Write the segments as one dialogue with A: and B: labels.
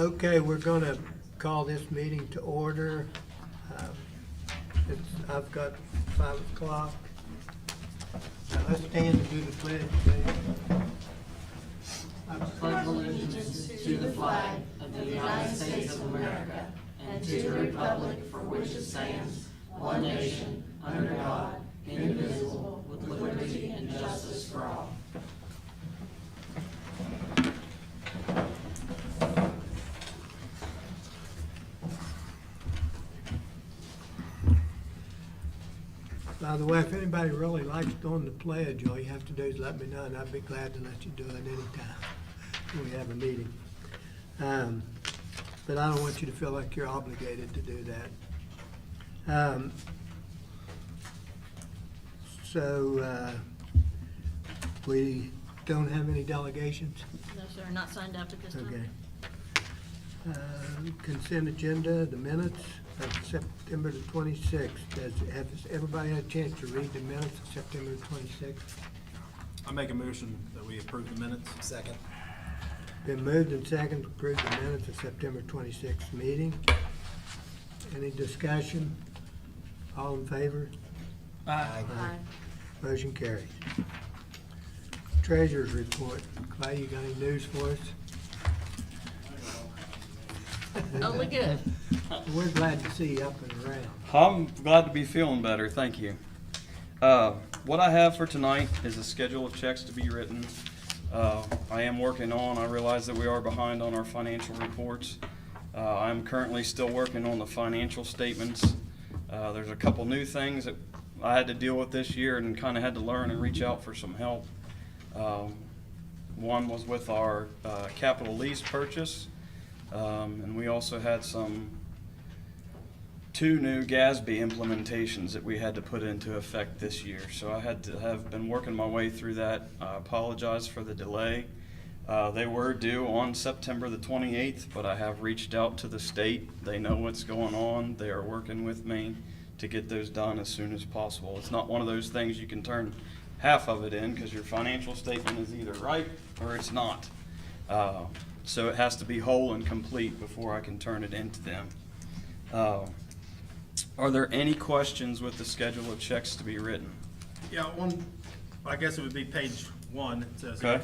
A: Okay, we're gonna call this meeting to order. I've got 5 o'clock. Let's stand and do the pledge, please.
B: I pledge allegiance to the flag of the United States of America and to the republic for which it stands, one nation, under God, indivisible, with liberty and justice for all.
A: By the way, if anybody really likes doing the pledge, all you have to do is let me know, and I'd be glad to let you do it anytime we have a meeting. But I don't want you to feel like you're obligated to do that. We don't have any delegations?
C: No, sir, not signed up at this time.
A: Okay. Consent agenda, the minutes of September the 26th. Has everybody had a chance to read the minutes of September the 26th?
D: I make a motion that we approve the minutes.
E: Second.
A: Been moved and seconded to approve the minutes of September 26th meeting. Any discussion? All in favor?
E: Aye.
C: Aye.
A: Motion carries. Treasurer's report. Clay, you got any news for us?
C: Only good.
A: We're glad to see you up and around.
F: I'm glad to be feeling better, thank you. What I have for tonight is a schedule of checks to be written. I am working on, I realize that we are behind on our financial reports. I'm currently still working on the financial statements. There's a couple new things that I had to deal with this year and kind of had to learn and reach out for some help. One was with our capital lease purchase. And we also had two new GASB implementations that we had to put into effect this year. So I have been working my way through that. I apologize for the delay. They were due on September the 28th, but I have reached out to the state. They know what's going on. They are working with me to get those done as soon as possible. It's not one of those things you can turn half of it in because your financial statement is either right or it's not. So it has to be whole and complete before I can turn it into them. Are there any questions with the schedule of checks to be written?
D: Yeah, I guess it would be page 1, it says.
F: Okay.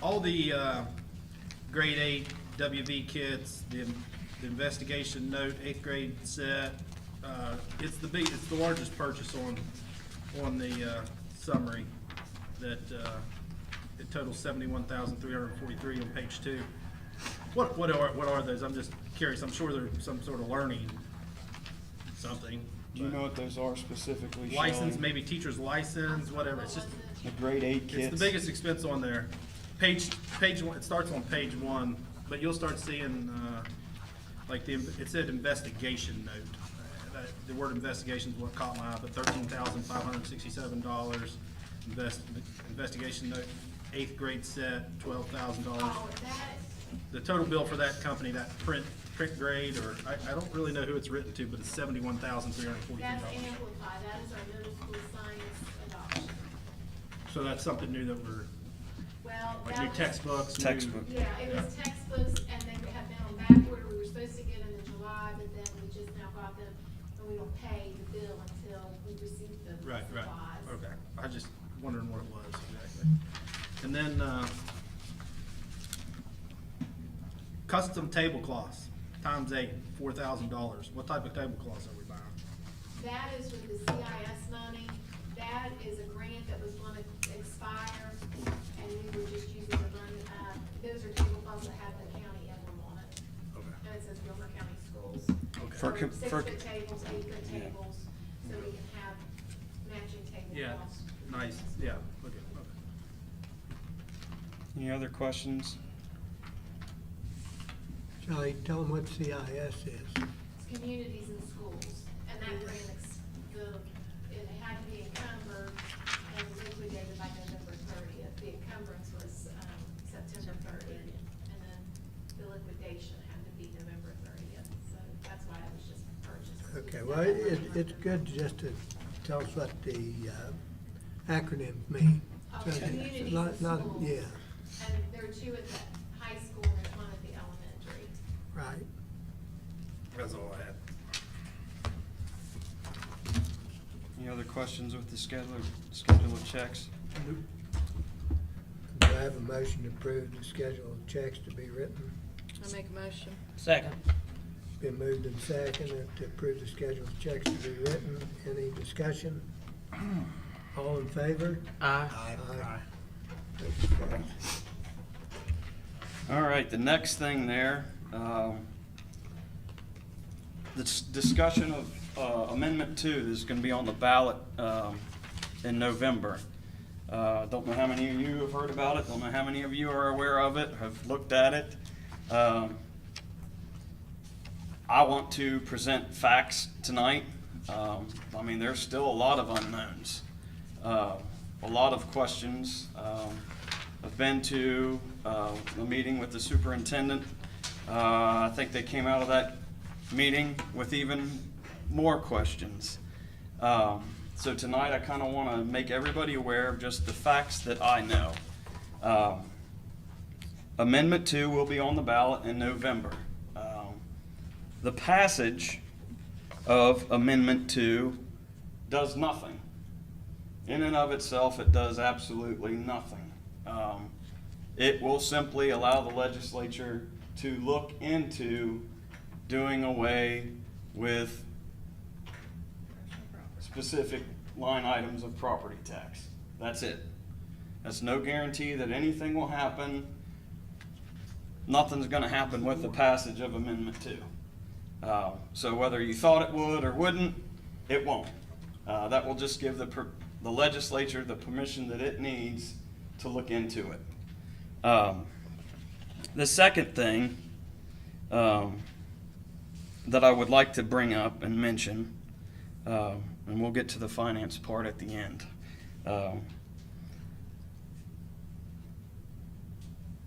D: All the grade 8 WV kits, the investigation note, 8th grade set, it's the largest purchase on the summary that it totals $71,343 on page 2. What are those? I'm just curious. I'm sure they're some sort of learning something.
F: Do you know what those are specifically?
D: License,
F: showing?
D: maybe teacher's license, whatever. It's just
F: The grade 8 kits?
D: it's the biggest expense on there. Page 1. It starts on page 1, but you'll start seeing like it said investigation note. The word investigation is what caught my eye, but $13,567. Investigation note, 8th grade set, $12,000. The total bill for that company, that print grade, or I don't really know who it's written to, but it's $71,343.
G: That's Amplify, that is our middle school science adoption.
D: So that's something new that we're,
G: Well,
D: like
G: that
D: new
G: was-
D: textbooks. new-
F: Textbook.
G: Yeah, it was textbooks, and they have been on back order. We were supposed to get them in July, but then we just now got them, and we don't pay the bill until we receive the
D: Right.
G: supplies.
D: Okay. I just wondering what it was exactly. And then custom tablecloths times 8, $4,000. What type of tablecloths are we buying?
G: That is with the CIS money. That is a grant that was gonna expire, and we were just using the money. Those are tablecloths that have the county emblem on it.
D: Okay.
G: And it says Gilmer County Schools.
D: Okay.
F: For com-
G: So
F: for-
G: 6-foot tables, 8-foot
F: Yeah.
G: tables, so we can have matching
D: Yeah,
G: tablecloths.
D: nice. Yeah. Okay.
F: Any other questions?
A: Charlie, tell them what CIS is.
G: It's communities and schools, and that grant, it had to be encumbered and liquidated by November 30th. The encumbrance was September 30th, and then the liquidation had to be November 30th. So that's why it was just purchased.
A: Okay, well, it's good just to tell us what the acronyms mean.
G: Oh,
A: So it's
G: communities
A: not-
G: and
A: not-
G: schools.
A: Yeah,
G: And there are 2 at the high school and there's 1 at the elementary.
A: Right.
D: That's all I had.
F: Any other questions with the schedule of checks?
A: Do I have a motion to approve the schedule of checks to be written?
C: I make a motion.
B: Second.
A: Been moved and seconded to approve the schedule of checks to be written. Any discussion? All in favor?
B: Aye.
A: Aye. Motion carries.
F: All right, the next thing there, the discussion of Amendment 2 is going to be on the ballot in November. Don't know how many of you have heard about it, don't know how many of you are aware of it, have looked at it. I want to present facts tonight. I mean, there's still a lot of unknowns, a lot of questions. I've been to a meeting with the superintendent. I think they came out of that meeting with even more questions. So tonight I kind of want to make everybody aware of just the facts that I know. Amendment 2 will be on the ballot in November. The passage of Amendment 2 does nothing. In and of itself, it does absolutely nothing. It will simply allow the legislature to look into doing away with specific line items of property tax. That's it. That's no guarantee that anything will happen. Nothing's going to happen with the passage of Amendment 2. So whether you thought it would or wouldn't, it won't. That will just give the legislature the permission that it needs to look into it. The second thing that I would like to bring up and mention, and we'll get to the finance part at the end.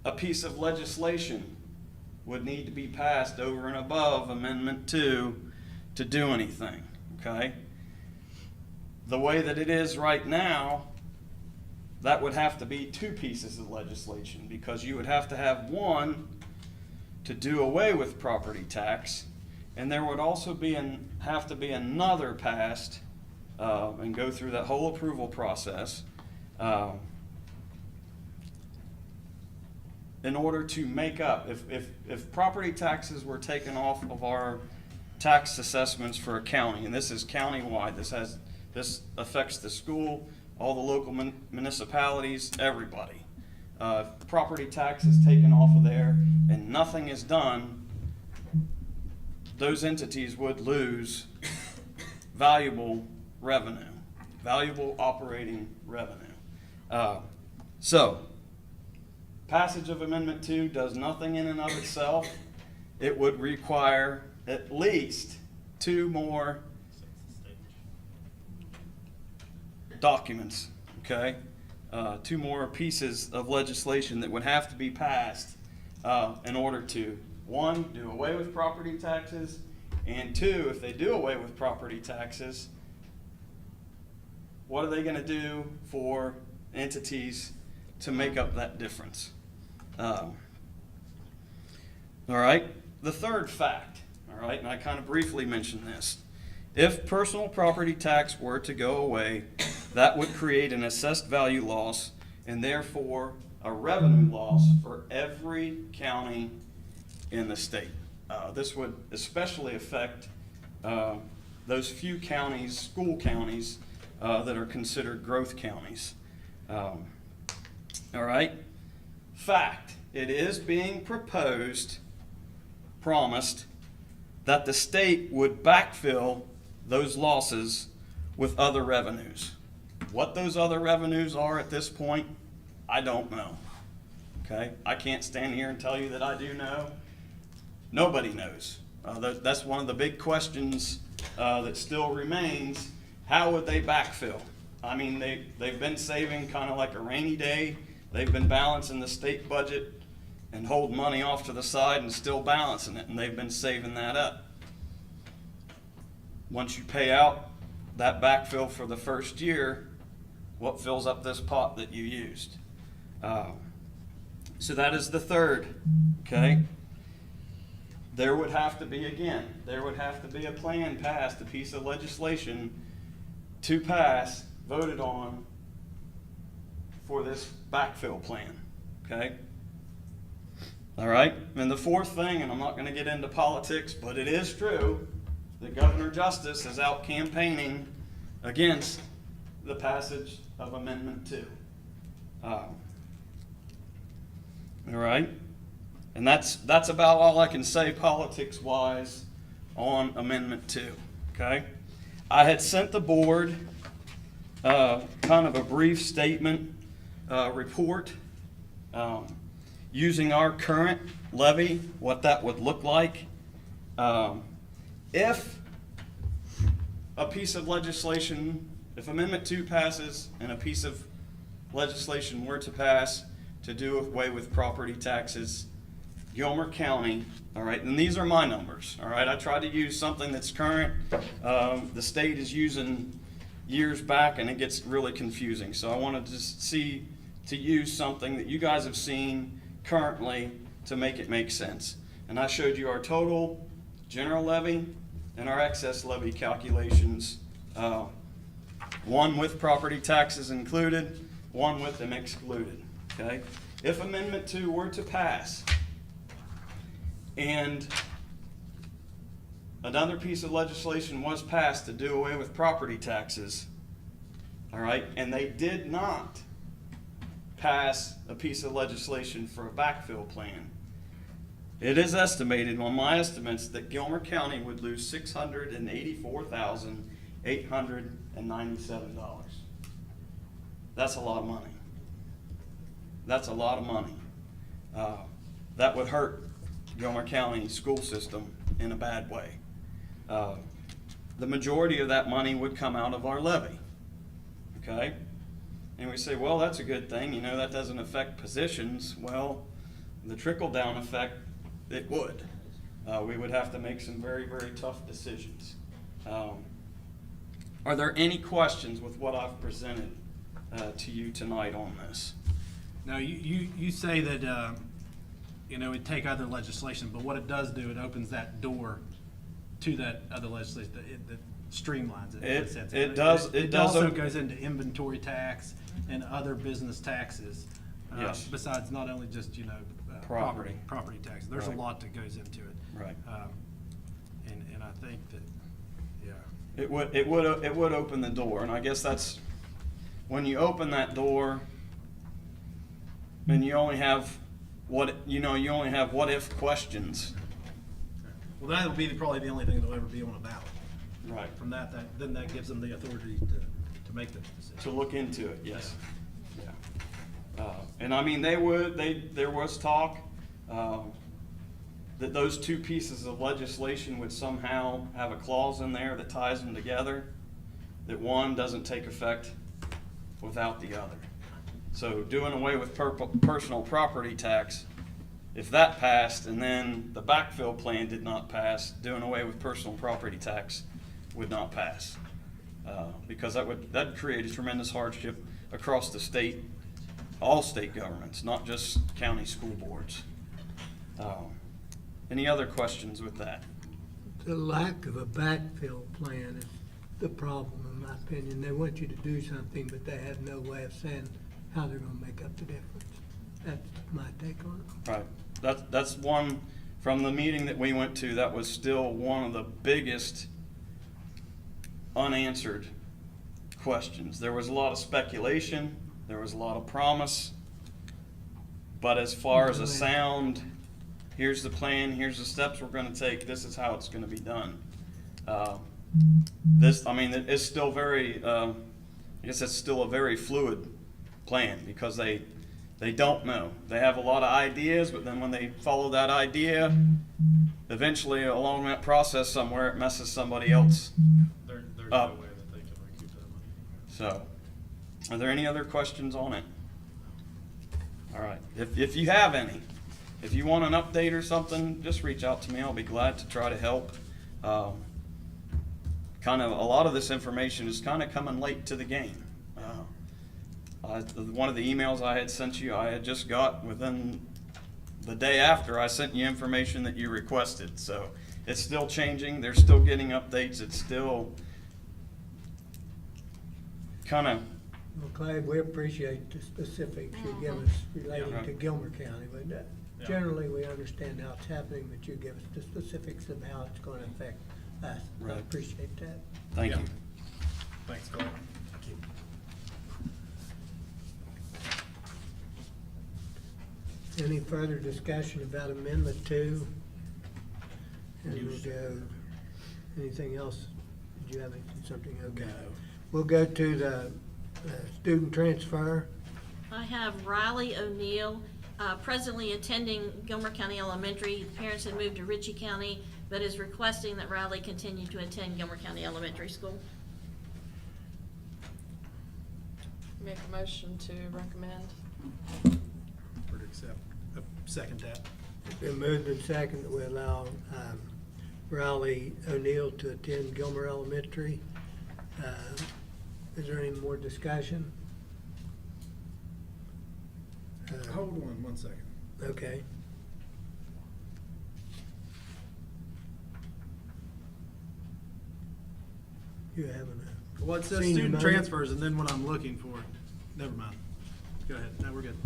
F: A piece of legislation would need to be passed over and above Amendment 2 to do anything, okay? The way that it is right now, that would have to be 2 pieces of legislation, because you would have to have one to do away with property tax, and there would also have to be another passed and go through that whole approval process in order to make up, if property taxes were taken off of our tax assessments for a county, and this is county-wide, this affects the school, all the local municipalities, everybody. If property tax is taken off of there and nothing is done, those entities would lose valuable revenue, valuable operating revenue. So, passage of Amendment 2 does nothing in and of itself. It would require at least 2 more documents, okay? 2 more pieces of legislation that would have to be passed in order to, 1, do away with property taxes, and 2, if they do away with property taxes, what are they going to do for entities to make up that difference? All right, the third fact, all right, and I kind of briefly mentioned this. If personal property tax were to go away, that would create an assessed value loss and therefore a revenue loss for every county in the state. This would especially affect those few counties, school counties, that are considered growth counties. All right, fact, it is being promised that the state would backfill those losses with other revenues. What those other revenues are at this point, I don't know. Okay, I can't stand here and tell you that I do know. Nobody knows. That's one of the big questions that still remains. How would they backfill? I mean, they've been saving kind of like a rainy day. They've been balancing the state budget and holding money off to the side and still balancing it, and they've been saving that up. Once you pay out that backfill for the first year, what fills up this pot that you used? So that is the third, okay? there would have to be, again, there would have to be a plan passed, a piece of legislation to pass, voted on for this backfill plan, okay? All right, and the fourth thing, and I'm not gonna get into politics, but it is true, that Governor Justice is out campaigning against the passage of Amendment 2. All right, and that's about all I can say politics-wise on Amendment 2, okay? I had sent the board kind of a brief statement report using our current levy, what that would look like. If a piece of legislation, if Amendment 2 passes and a piece of legislation were to pass to do away with property taxes, Gilmer County, all right, and these are my numbers, all right, I tried to use something that's current. The state is using years back and it gets really confusing, so I wanted to use something that you guys have seen currently to make it make sense. And I showed you our total general levy and our excess levy calculations, one with property taxes included, one with them excluded, okay? If Amendment 2 were to pass and another piece of legislation was passed to do away with property taxes, all right, and they did not pass a piece of legislation for a backfill plan, it is estimated on my estimates that Gilmer County would lose $684,897. That's a lot of money. That's a lot of money. That would hurt Gilmer County school system in a bad way. The majority of that money would come out of our levy, okay? And we say, well, that's a good thing, you know, that doesn't affect positions. Well, the trickle-down effect, it would. We would have to make some very, very tough decisions. Are there any questions with what I've presented to you tonight on this?
D: Now, you say that, you know, it'd take other legislation, but what it does do, it opens that door to that other legislation, that streamlines it. in a sense.
F: It does.
D: It also goes into inventory tax and other business taxes.
F: Yes.
D: Besides not only just, you know,
F: Property.
D: property taxes. There's
F: Right.
D: a lot that goes into it.
F: Right.
D: And I think that, yeah.
F: It would open the door, and I guess that's when you open that door, and you only have what if questions.
D: Well, that'll be probably the only thing that'll ever be on a ballot.
F: Right.
D: From then that gives them the authority to make those decisions.
F: To look into it, yes. Yeah. And I mean, there was talk that those two pieces of legislation would somehow have a clause in there that ties them together, that one doesn't take effect without the other. So doing away with personal property tax, if that passed and then the backfill plan did not pass, doing away with personal property tax would not pass. Because that'd create a tremendous hardship across the state, all state governments, not just county school boards. Any other questions with that?
A: The lack of a backfill plan is the problem, in my opinion. They want you to do something, but they have no way of saying how they're gonna make up the difference. That's my take on it.
F: Right. That's one, from the meeting that we went to, that was still one of the biggest unanswered questions. There was a lot of speculation, there was a lot of promise, but as far as a sound, here's the plan, here's the steps we're gonna take, this is how it's gonna be done. It's still very, I guess it's still a very fluid plan, because they don't know. They have a lot of ideas, but then when they follow that idea, eventually along that process somewhere, it messes somebody else
D: There's
F: up.
D: no way that they can recoup that money.
F: So, are there any other questions on it? All right, if you have any, if you want an update or something, just reach out to me. I'll be glad to try to help. Kind of, a lot of this information is kind of coming late to the game. One of the emails I had sent you, I had just got within the day after, I sent you information that you requested. So it's still changing. They're still getting updates. It's still kind of,
A: Well, Clay, we appreciate the specifics you give us relating
F: Yeah.
A: to Gilmer County, but
D: Yeah.
A: generally, we understand how it's happening, but you give us the specifics of how it's gonna affect us. I
F: Right.
A: appreciate that.
F: thank
D: Yeah.
F: you.
D: Thanks, Clay.
A: Any further discussion about Amendment 2? And we'll go, anything else? Did you have something? Okay. We'll go to the student transfer.
C: I have Riley O'Neill, presently attending Gilmer County Elementary. Parents had moved to Ritchie County, but is requesting that Riley continue to attend Gilmer County Elementary School.
E: Make a motion to recommend.
D: For to accept, second that.
A: It's been moved and seconded that we allow Riley O'Neill to attend Gilmer Elementary. Is there any more discussion?
D: Hold on one second.
A: Okay. You having a?
D: Well, it says
A: Senior
D: student
A: moment.
D: transfers, and then when I'm looking for it, never mind. Go ahead, no, we're good.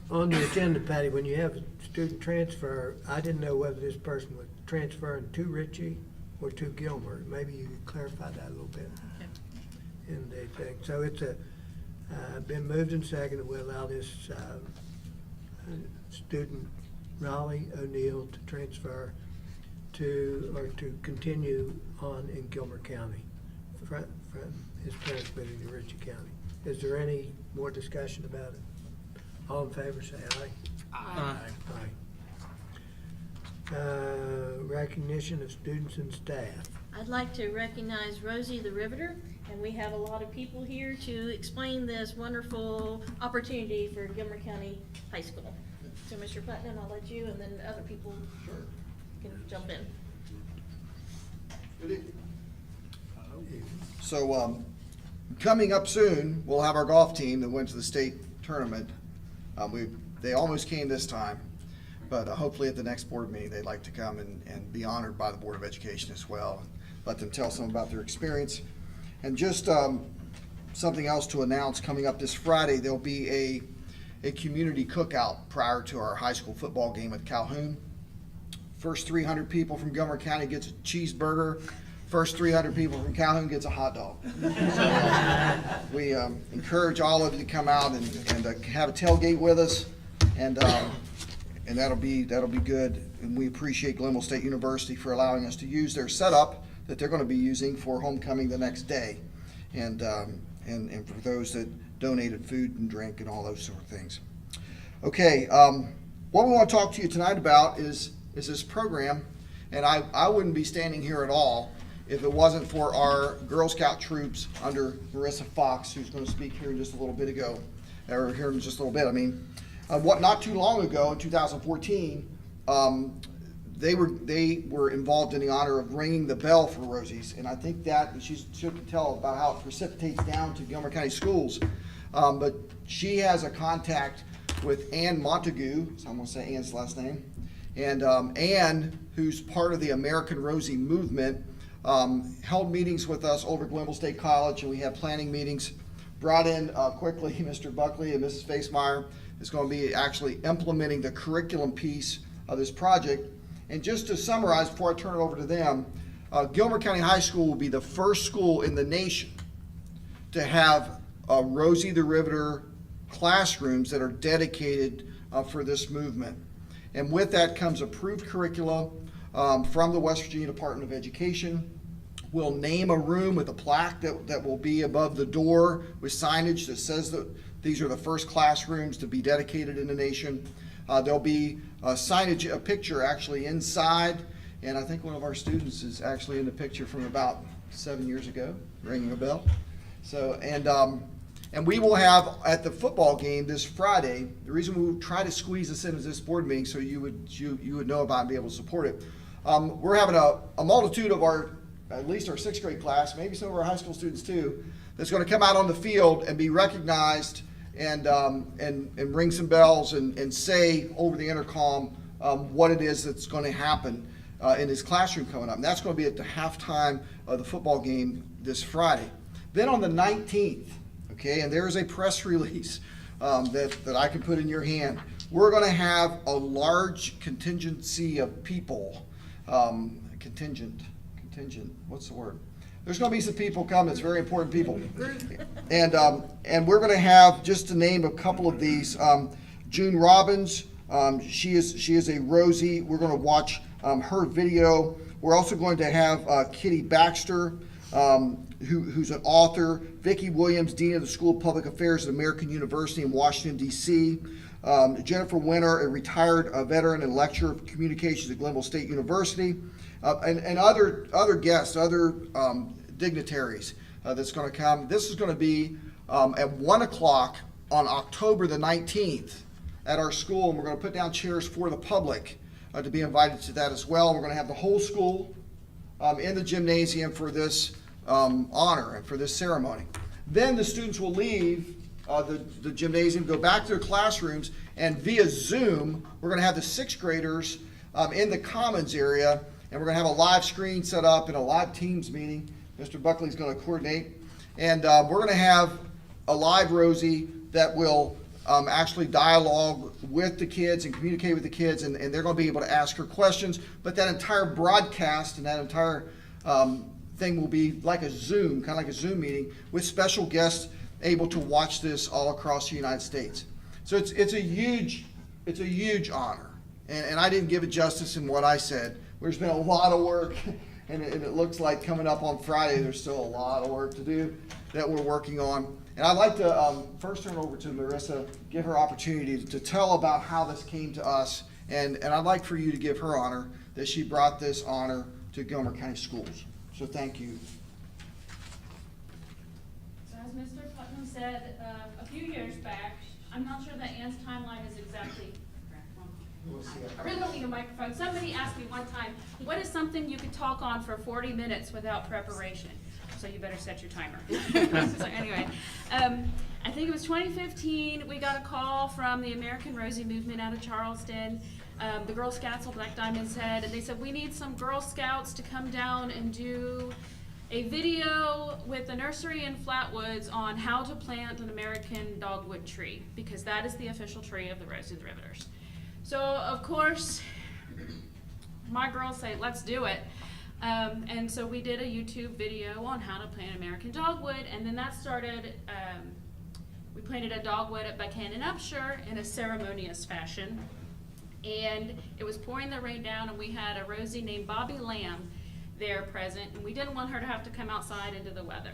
A: On the agenda, Patty, when you have a student transfer, I didn't know whether this person was transferring to Ritchie or to Gilmer. Maybe you could clarify that a little bit in the thing. So it's been moved and seconded, we allow this student, Raleigh O'Neill, to transfer to, or to continue on in Gilmer County from his parents moving to Ritchie County. Is there any more discussion about it? All in favor, say aye. Aye. Recognition of students and staff.
C: I'd like to recognize Rosie the Riveter, and we have a lot of people here to explain this wonderful opportunity for Gilmer County High School. So, Mr. Putnam, I'll let you, and then other people can jump in.
H: Good evening. So, coming up soon, we'll have our golf team that went to the state tournament. They almost came this time, but hopefully at the next board meeting, they'd like to come and be honored by the Board of Education as well. Let them tell some about their experience. And just something else to announce, coming up this Friday, there'll be a community cookout prior to our high school football game with Calhoun. First 300 people from Gilmer County gets a cheeseburger. First 300 people from Calhoun gets a hot dog. So we encourage all of you to come out and have a tailgate with us, and that'll be good. And we appreciate Glenville State University for allowing us to use their setup that they're going to be using for homecoming the next day, and for those that donated food and drink and all those sort of things. Okay, what we want to talk to you tonight about is this program, and I wouldn't be standing here at all if it wasn't for our Girl Scout troops under Marissa Fox, who's going to speak here in just a little bit ago, or here in just a little bit. I mean, not too long ago, in 2014, they were involved in the honor of ringing the bell for Rosie's, and I think that she should tell about how it precipitates down to Gilmer County schools. But she has a contact with Ann Montague, so I'm going to say Ann's last name, and Ann, who's part of the American Rosie movement, held meetings with us over at Glenville State College, and we had planning meetings. Brought in quickly Mr. Buckley and Mrs. Facemeyer is going to be actually implementing the curriculum piece of this project. And just to summarize before I turn it over to them, Gilmer County High School will be the first school in the nation to have Rosie the Riveter classrooms that are dedicated for this movement. And with that comes approved curricula from the West Virginia Department of Education. We'll name a room with a plaque that will be above the door with signage that says that these are the first classrooms to be dedicated in the nation. There'll be a signage, a picture actually inside, and I think one of our students is actually in the picture from about 7 years ago, ringing a bell. So, and we will have at the football game this Friday, the reason we try to squeeze this into this board meeting so you would know about it and be able to support it. We're having a multitude of at least our 6th grade class, maybe some of our high school students too, that's going to come out on the field and be recognized and ring some bells and say over the intercom what it is that's going to happen in his classroom coming up. And that's going to be at the halftime of the football game this Friday. Then on the 19th, okay, and there is a press release that I can put in your hand. We're going to have a large contingency of people, contingent, what's the word? There's going to be some people coming, it's very important people. And we're going to have, just to name a couple of these, June Robbins, she is a Rosie. We're going to watch her video. We're also going to have Kitty Baxter, who's an author, Vicki Williams, Dean of the School of Public Affairs at American University in Washington, D.C., Jennifer Winter, a retired veteran and lecturer of communications at Glenville State University, and other guests, other dignitaries that's going to come. This is going to be at 1 o'clock on October the 19th at our school, and we're going to put down chairs for the public to be invited to that as well. We're going to have the whole school in the gymnasium for this honor and for this ceremony. Then the students will leave the gymnasium, go back to their classrooms, and via Zoom, we're going to have the 6th graders in the commons area, and we're going to have a live screen set up and a live Teams meeting. Mr. Buckley's going to coordinate. And we're going to have a live Rosie that will actually dialogue with the kids and communicate with the kids, and they're going to be able to ask her questions. But that entire broadcast and that entire thing will be like a Zoom, kind of like a Zoom meeting with special guests able to watch this all across the United States. So it's a huge honor. And I didn't give it justice in what I said. There's been a lot of work, and it looks like coming up on Friday, there's still a lot of work to do that we're working on. And I'd like to first turn it over to Marissa, give her opportunity to tell about how this came to us. And I'd like for you to give her honor that she brought this honor to Gilmer County Schools. So thank you.
I: So as Mr. Putnam said, a few years back, I'm not sure that Ann's timeline is exactly correct. I really don't need a microphone. Somebody asked me one time, what is something you could talk on for 40 minutes without preparation? So you better set your timer. So anyway, I think it was 2015, we got a call from the American Rosie movement out of Charleston. The Girl Scouts of Black Diamond's Head, and they said, we need some Girl Scouts to come down and do a video with the nursery in Flatwoods on how to plant an American dogwood tree, because that is the official tree of the Rosie the Riveters. So of course, my girls say, let's do it. And so we did a YouTube video on how to plant American dogwood, and then that started, we planted a dogwood at Buchanan Upshur in a ceremonious fashion. And it was pouring the rain down, and we had a Rosie named Bobby Lamb there present, and we didn't want her to have to come outside into the weather.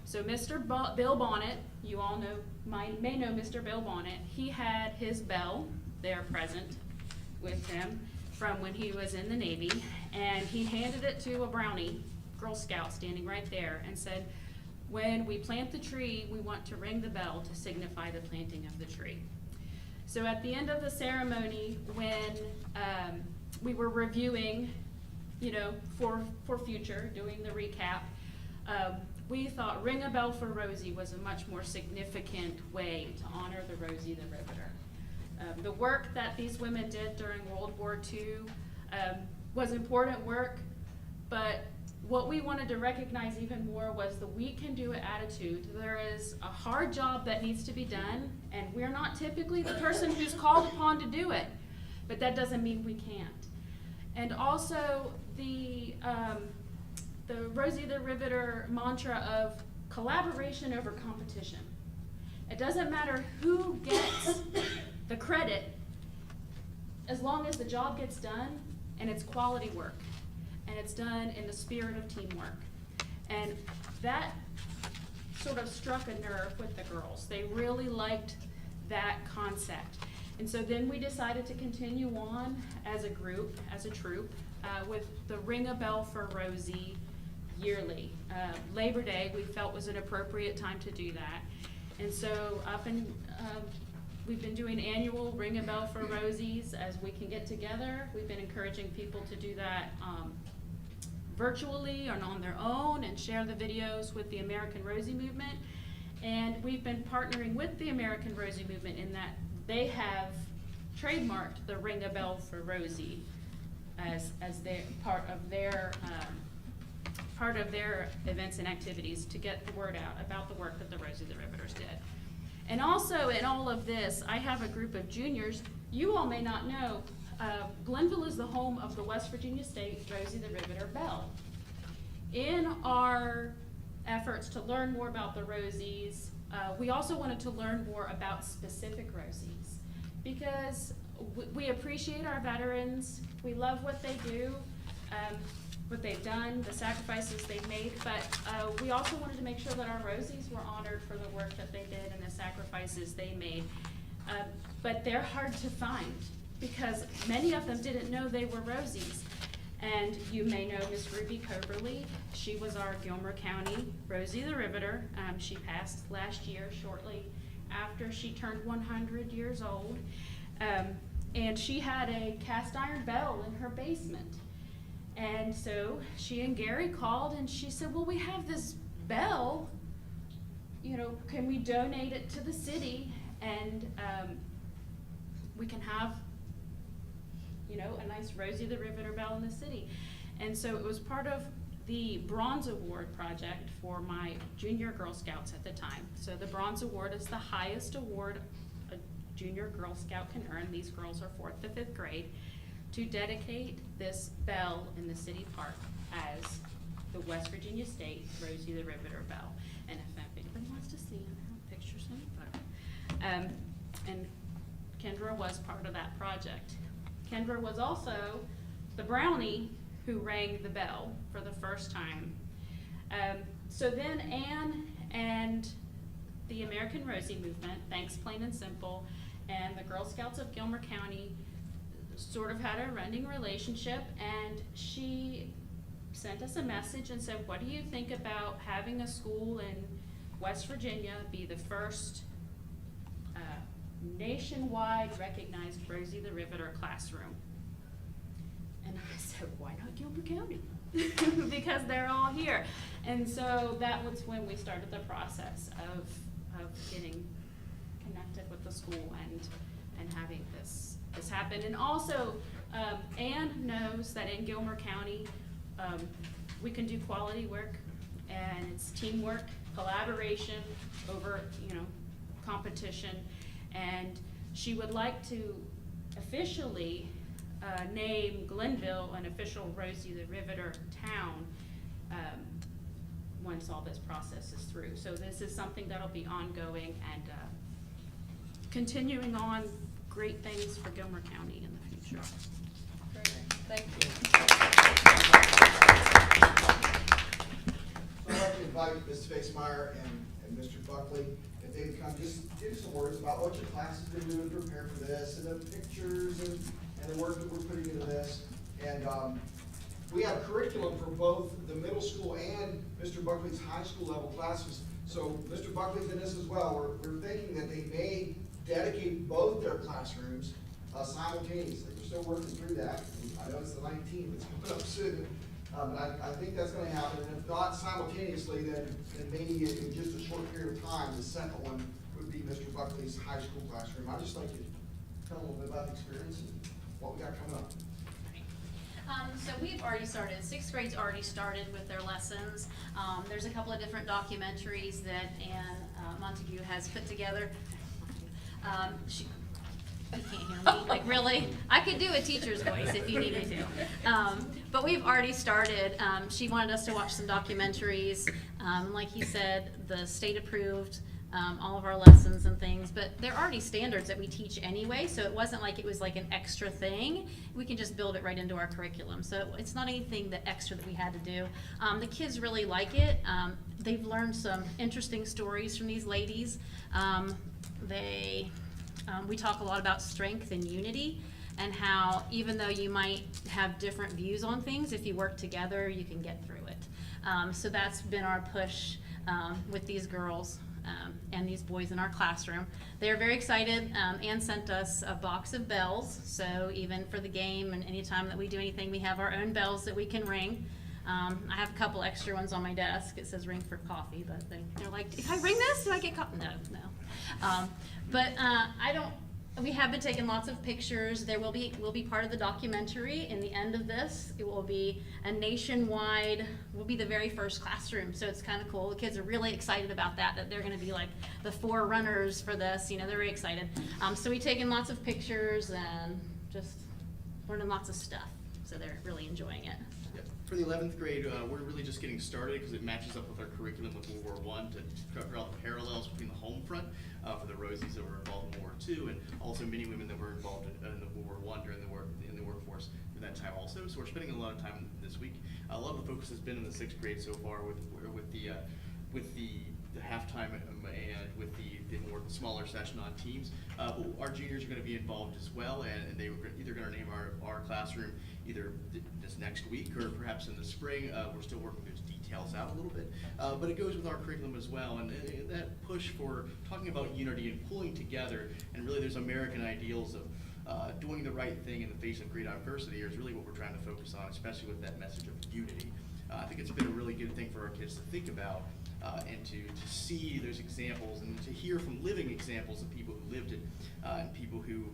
I: So Mr. Bill Bonnet, you all may know Mr. Bill Bonnet, he had his bell there present with him from when he was in the Navy, and he handed it to a Brownie Girl Scout standing right there and said, when we plant the tree, we want to ring the bell to signify the planting of the tree. So at the end of the ceremony, when we were reviewing, for future, doing the recap, we thought Ring a Bell for Rosie was a much more significant way to honor the Rosie the Riveter. The work that these women did during World War II was important work, but what we wanted to recognize even more was the we can do it attitude. There is a hard job that needs to be done, and we're not typically the person who's called upon to do it, but that doesn't mean we can't. And also the Rosie the Riveter mantra of collaboration over competition. It doesn't matter who gets the credit, as long as the job gets done and it's quality work and it's done in the spirit of teamwork. And that sort of struck a nerve with the girls. They really liked that concept. And so then we decided to continue on as a group, as a troupe, with the Ring a Bell for Rosie yearly. Labor Day we felt was an appropriate time to do that. And so we've been doing annual Ring a Bell for Rosies as we can get together. We've been encouraging people to do that virtually or on their own and share the videos with the American Rosie movement. And we've been partnering with the American Rosie movement in that they have trademarked the Ring a Bell for Rosie as their part of their events and activities to get the word out about the work that the Rosie the Riveters did. And also in all of this, I have a group of juniors. You all may not know, Glenville is the home of the West Virginia State Rosie the Riveter Bell. In our efforts to learn more about the Rosies, we also wanted to learn more about specific Rosies, because we appreciate our veterans, we love what they do, what they've done, the sacrifices they've made, but we also wanted to make sure that our Rosies were honored for the work that they did and the sacrifices they made. But they're hard to find, because many of them didn't know they were Rosies. And you may know Miss Ruby Coberly. She was our Gilmer County Rosie the Riveter. She passed last year, shortly after she turned 100 years old. And she had a cast iron bell in her basement. And so she and Gary called and she said, well, we have this bell, you know, can we donate it to the city, and we can have, you know, a nice Rosie the Riveter bell in the city. And so it was part of the Bronze Award project for my junior Girl Scouts at the time. So the Bronze Award is the highest award a junior Girl Scout can earn. These girls are 4th to 5th grade, to dedicate this bell in the city park as the West Virginia State Rosie the Riveter bell. And if anybody wants to see them, I have pictures in the photo. And Kendra was part of that project. Kendra was also the brownie who rang the bell for the first time. So then Anne and the American Rosie movement, thanks Plain and Simple, and the Girl Scouts of Gilmer County sort of had a running relationship, and she sent us a message and said, what do you think about having a school in West Virginia be the first nationwide recognized Rosie the Riveter classroom? And I said, why not Gilmer County? Because they're all here. And so that was when we started the process of getting connected with the school and having this happen. And also, Anne knows that in Gilmer County, we can do quality work, and it's teamwork, collaboration over, you know, competition. And she would like to officially name Glenville an official Rosie the Riveter town once all this process is through. So this is something that'll be ongoing and continuing on great things for Gilmer County in the future.
E: Great, thank you.
H: So I'd like to invite Ms. Facemeyer and Mr. Buckley, if they would come, just give some words about what your class has been doing to prepare for this, and the pictures and the work that we're putting into this. And we have curriculum for both the middle school and Mr. Buckley's high school level classes. So Mr. Buckley's in this as well. We're thinking that they may dedicate both their classrooms simultaneously. We're still working through that. I know it's the 19th, it's coming up soon. But I think that's going to happen, and if not simultaneously, then maybe in just a short period of time, the second one would be Mr. Buckley's high school classroom. I'd just like to tell a little bit about the experience and what we got coming up.
J: So we've already started, 6th grade's already started with their lessons. There's a couple of different documentaries that Anne Montague has put together. You can't hear me, like really? I could do a teacher's voice if you need me to. But we've already started. She wanted us to watch some documentaries. Like he said, the state approved all of our lessons and things, but they're already standards that we teach anyway, so it wasn't like it was like an extra thing. We can just build it right into our curriculum. So it's not anything that extra that we had to do. The kids really like it. They've learned some interesting stories from these ladies. We talk a lot about strength and unity, and how even though you might have different views on things, if you work together, you can get through it. So that's been our push with these girls and these boys in our classroom. They're very excited. Anne sent us a box of bells, so even for the game and anytime that we do anything, we have our own bells that we can ring. I have a couple extra ones on my desk. It says ring for coffee, but they're like, if I ring this, do I get coffee? No. We have been taking lots of pictures. There will be part of the documentary. In the end of this, it will be a nationwide, will be the very first classroom. So it's kind of cool. The kids are really excited about that they're going to be like the forerunners for this. You know, they're very excited. So we've taken lots of pictures and just learning lots of stuff. So they're really enjoying it.
K: Yep. For the 11th grade, we're really just getting started because it matches up with our curriculum with World War I to draw the parallels between the home front for the Rosies that were involved in World War II, and also many women that were involved in the World War I during in the workforce at that time also. So we're spending a lot of time this week. A lot of the focus has been in the 6th grade so far with the halftime and with the more smaller session on teams. Our juniors are going to be involved as well, and they were either going to name our classroom either this next week or perhaps in the spring. We're still working those details out a little bit, but it goes with our curriculum as well, and that push for talking about unity and pulling together, and really there's American ideals of doing the right thing in the face of great adversity is really what we're trying to focus on, especially with that message of unity. I think it's been a really good thing for our kids to think about and to see those examples and to hear from living examples of people who lived it and people who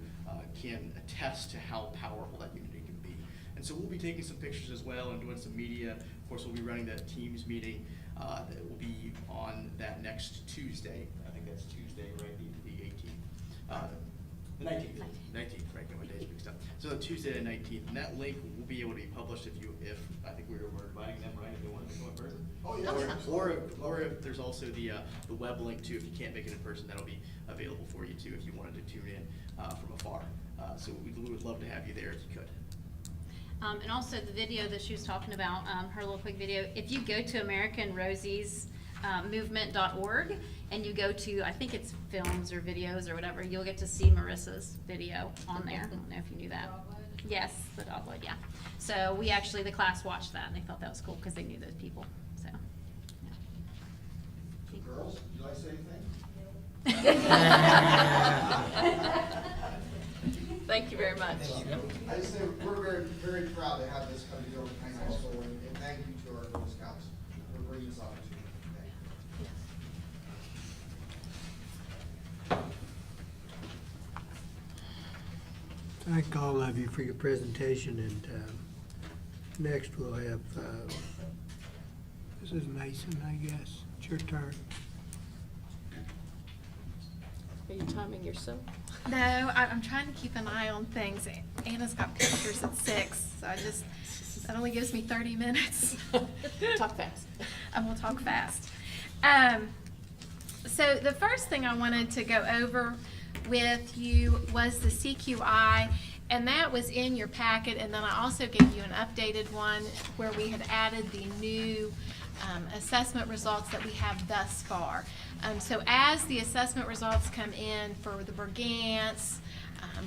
K: can attest to how powerful that unity can be. And so we'll be taking some pictures as well and doing some media. Of course, we'll be running that Teams meeting that will be on that next Tuesday. I think that's Tuesday, right, the 18th. The 19th. 19th, right, get my days mixed up. So Tuesday the 19th, and that link will be able to be published if I think we're inviting them, right, if they want to go in person.
H: Oh, yeah.
K: Or if there's also the web link too, if you can't make it in person, that'll be available for you too, if you wanted to tune in from afar. So we would love to have you there if you could.
J: And also the video that she was talking about, her little quick video, if you go to AmericanRosies movement.org and you go to, I think it's films or videos or whatever, you'll get to see Marissa's video on there. I don't know if you knew that. Yes, the dogwood, yeah. So we actually, the class watched that and they thought that was cool because they knew those people, so. Yeah.
H: Girls, would you like to say anything?
E: Thank you very much.
H: I just say we're very, very proud to have this come together with high school, and thank you to our Girl Scouts for bringing this opportunity.
A: Thank all of you for your presentation, and next we'll have, this is Mason, I guess. It's your turn.
E: Are you timing yourself?
L: No, I'm trying to keep an eye on things. Anna's got pictures at 6, so that only gives me 30 minutes.
E: Talk fast.
L: I will talk fast. So the first thing I wanted to go over with you was the CQI, and that was in your packet, and then I also gave you an updated one where we had added the new assessment results that we have thus far. So as the assessment results come in for the Bergantz,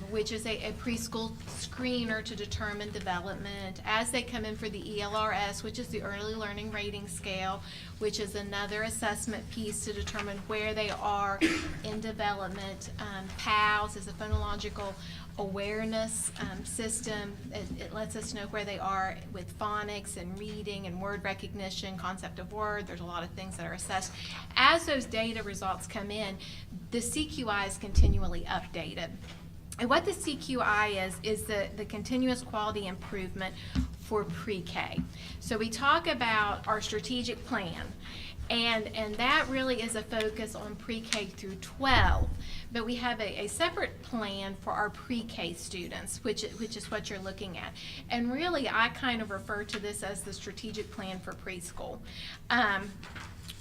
L: which is a preschool screener to determine development, as they come in for the ELRS, which is the Early Learning Rating Scale, which is another assessment piece to determine where they are in development. PALS is a phonological awareness system. It lets us know where they are with phonics and reading and word recognition, concept of word. There's a lot of things that are assessed. As those data results come in, the CQI is continually updated. And what the CQI is the continuous quality improvement for pre-K. So we talk about our strategic plan, and that really is a focus on pre-K through 12. But we have a separate plan for our pre-K students, which is what you're looking at. And really, I kind of refer to this as the strategic plan for preschool.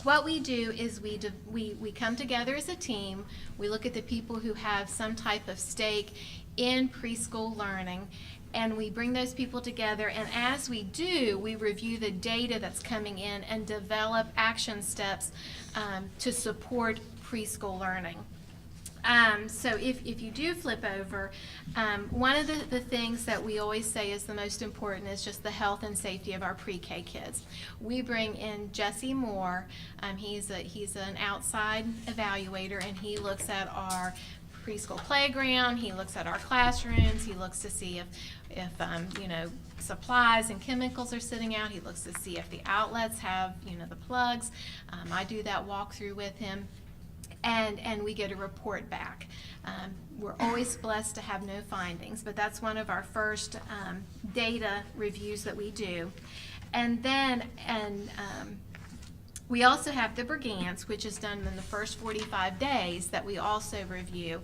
L: What we do is we come together as a team. We look at the people who have some type of stake in preschool learning, and we bring those people together, and as we do, we review the data that's coming in and develop action steps to support preschool learning. So if you do flip over, one of the things that we always say is the most important is just the health and safety of our pre-K kids. We bring in Jesse Moore. He's an outside evaluator, and he looks at our preschool playground, he looks at our classrooms, he looks to see if supplies and chemicals are sitting out, he looks to see if the outlets have, the plugs. I do that walkthrough with him, and we get a report back. We're always blessed to have no findings, but that's one of our first data reviews that we do. And then, we also have the Brigance, which is done in the first 45 days that we also review.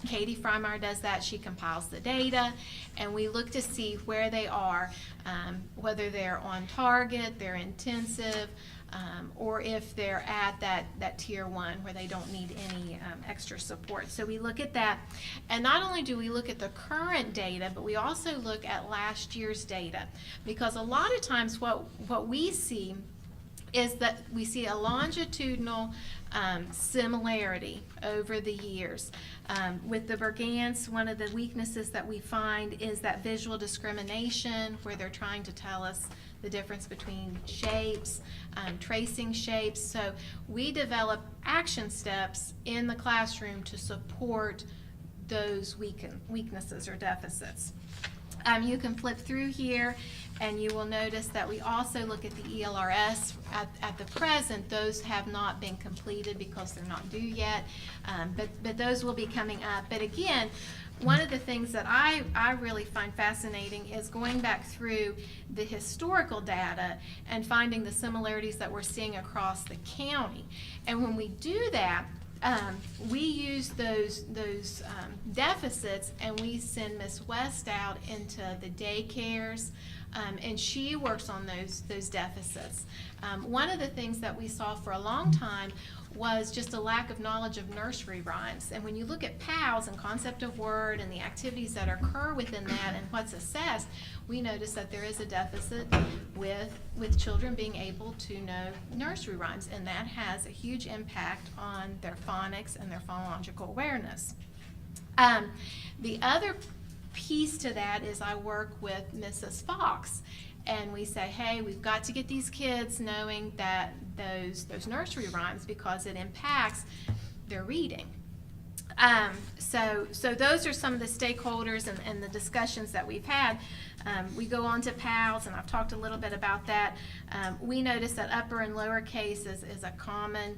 L: Katie Freimeyer does that. She compiles the data, and we look to see where they are, whether they're on target, they're intensive, or if they're at that tier 1 where they don't need any extra support. So we look at that, and not only do we look at the current data, but we also look at last year's data, because a lot of times what we see is that we see a longitudinal similarity over the years. With the Brigance, one of the weaknesses that we find is that visual discrimination, where they're trying to tell us the difference between shapes, tracing shapes. So we develop action steps in the classroom to support those weaknesses or deficits. You can flip through here, and you will notice that we also look at the ELRS. At the present, those have not been completed because they're not due yet, but those will be coming up. But again, one of the things that I really find fascinating is going back through the historical data and finding the similarities that we're seeing across the county. And when we do that, we use those deficits, and we send Miss West out into the daycares, and she works on those deficits. One of the things that we saw for a long time was just a lack of knowledge of nursery rhymes. And when you look at PALS and concept of word and the activities that occur within that and what's assessed, we notice that there is a deficit with children being able to know nursery rhymes, and that has a huge impact on their phonics and their phonological awareness. The other piece to that is I work with Mrs. Fox, and we say, hey, we've got to get these kids knowing that those nursery rhymes, because it impacts their reading. So those are some of the stakeholders and the discussions that we've had. We go on to PALS, and I've talked a little bit about that. We notice that upper and lower case is a common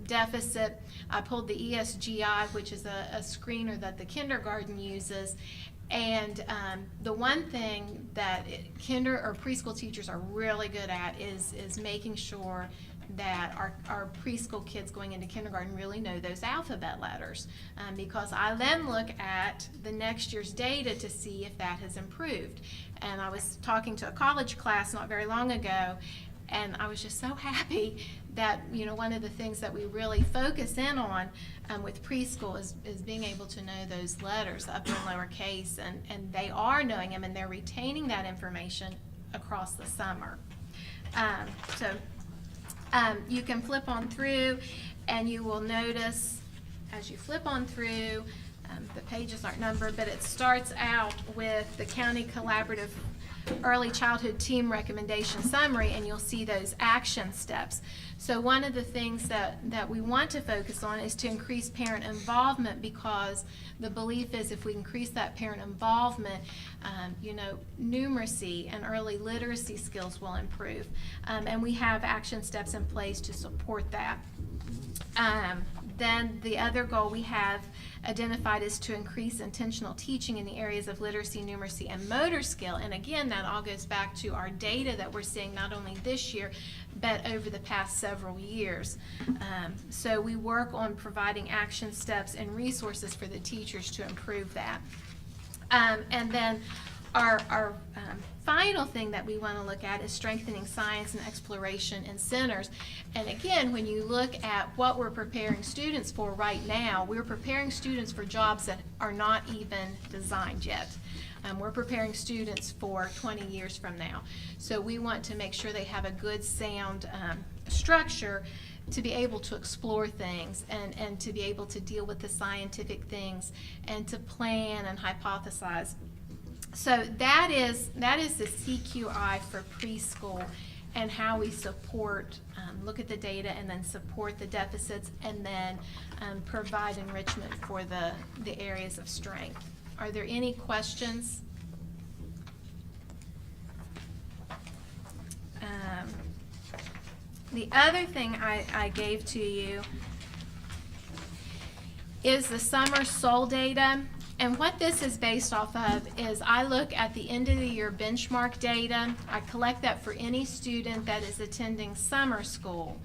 L: deficit. I pulled the ESGI, which is a screener that the kindergarten uses. And the one thing that kinder or preschool teachers are really good at is making sure that our preschool kids going into kindergarten really know those alphabet letters, because I then look at the next year's data to see if that has improved. And I was talking to a college class not very long ago, and I was just so happy that, one of the things that we really focus in on with preschool is being able to know those letters, upper and lower case, and they are knowing them, and they're retaining that information across the summer. You can flip on through, and you will notice as you flip on through, the pages aren't numbered, but it starts out with the County Collaborative Early Childhood Team Recommendation Summary, and you'll see those action steps. So one of the things that we want to focus on is to increase parent involvement, because the belief is if we increase that parent involvement, numeracy and early literacy skills will improve. And we have action steps in place to support that. Then the other goal we have identified is to increase intentional teaching in the areas of literacy, numeracy, and motor skill. And again, that all goes back to our data that we're seeing not only this year, but over the past several years. So we work on providing action steps and resources for the teachers to improve that. And then our final thing that we want to look at is strengthening science and exploration in centers. And again, when you look at what we're preparing students for right now, we're preparing students for jobs that are not even designed yet. We're preparing students for 20 years from now. So we want to make sure they have a good, sound structure to be able to explore things and to be able to deal with the scientific things and to plan and hypothesize. So that is the CQI for preschool. and how we support, look at the data and then support the deficits, and then provide enrichment for the areas of strength. Are there any questions? The other thing I gave to you is the summer SOL data. And what this is based off of is I look at the end of the year benchmark data. I collect that for any student that is attending summer school.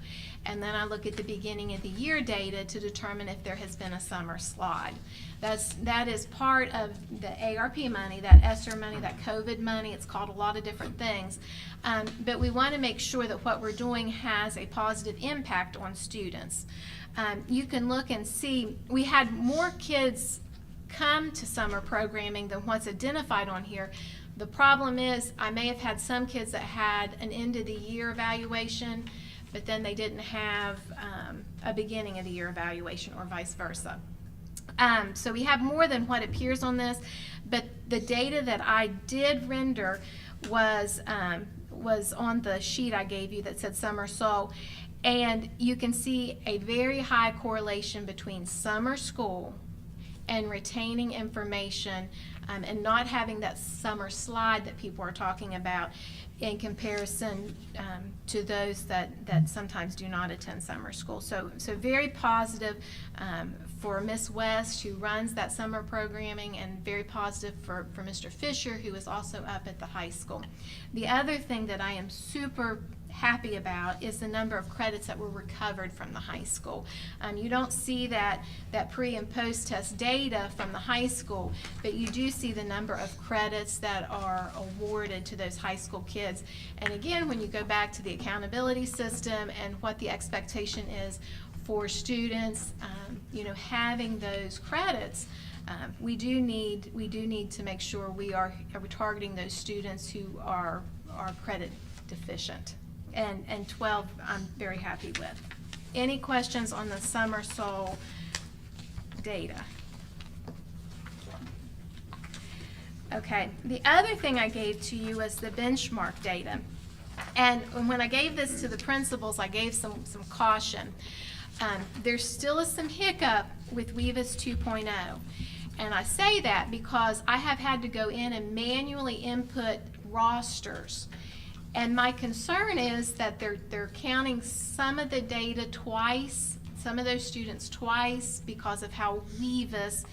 L: And then I look at the beginning of the year data to determine if there has been a summer slide. That is part of the ARP money, that ESSER money, that COVID money. It's called a lot of different things. But we want to make sure that what we're doing has a positive impact on students. You can look and see, we had more kids come to summer programming than what's identified on here. The problem is I may have had some kids that had an end of the year evaluation, but then they didn't have a beginning of the year evaluation, or vice versa. So we have more than what appears on this, but the data that I did render was on the sheet I gave you that said summer SOL, and you can see a very high correlation between summer school and retaining information, and not having that summer slide that people are talking about in comparison to those that sometimes do not attend summer school. So very positive for Ms. West, who runs that summer programming, and very positive for Mr. Fisher, who is also up at the high school. The other thing that I am super happy about is the number of credits that were recovered from the high school. You don't see that pre and post test data from the high school, but you do see the number of credits that are awarded to those high school kids. And again, when you go back to the accountability system and what the expectation is for students, having those credits, we do need to make sure we are targeting those students who are credit deficient. And 12 I'm very happy with. Any questions on the summer SOL data? Okay, the other thing I gave to you was the benchmark data. And when I gave this to the principals, I gave some caution. There still is some hiccup with WEVAS 2.0. And I say that because I have had to go in and manually input rosters. And my concern is that they're counting some of the data twice, some of those students twice, because of how WEVAS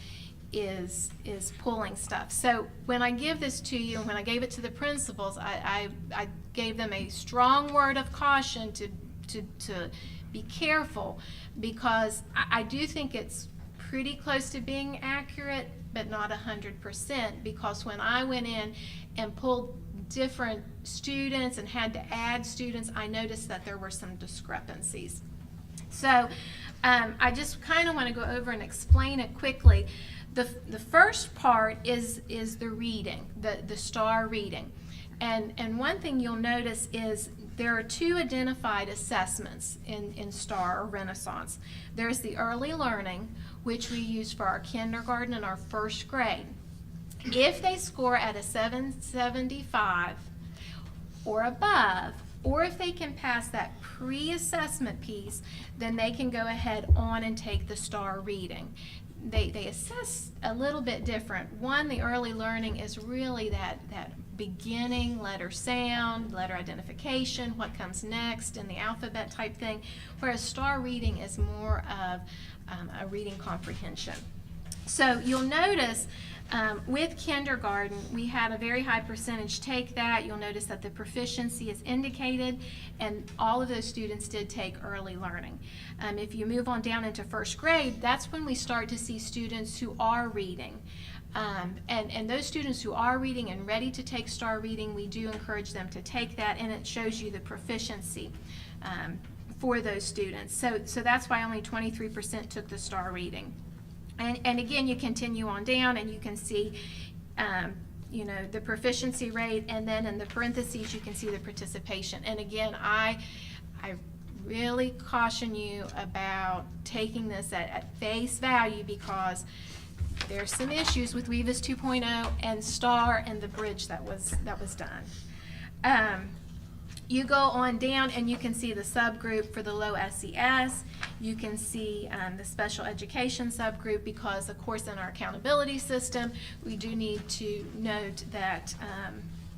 L: is pulling stuff. So when I give this to you, and when I gave it to the principals, I gave them a strong word of caution to be careful, because I do think it's pretty close to being accurate, but not 100%, because when I went in and pulled different students and had to add students, I noticed that there were some discrepancies. So I just kind of want to go over and explain it quickly. The first part is the reading, the STAR reading. And one thing you'll notice is there are two identified assessments in STAR or Renaissance. There's the early learning, which we use for our kindergarten and our first grade. If they score at a 775 or above, or if they can pass that pre-assessment piece, then they can go ahead on and take the STAR reading. They assess a little bit different. One, the early learning is really that beginning letter sound, letter identification, what comes next in the alphabet type thing, whereas STAR reading is more of a reading comprehension. So you'll notice with kindergarten, we had a very high percentage take that. You'll notice that the proficiency is indicated, and all of those students did take early learning. If you move on down into first grade, that's when we start to see students who are reading. And those students who are reading and ready to take STAR reading, we do encourage them to take that, and it shows you the proficiency for those students. So that's why only 23% took the STAR reading. And again, you continue on down and you can see, the proficiency rate, and then in the parentheses you can see the participation. And again, I really caution you about taking this at face value, because there's some issues with WEVAS 2.0 and STAR and the bridge that was done. You go on down and you can see the subgroup for the low SES. You can see the special education subgroup because, of course, in our accountability system, we do need to note that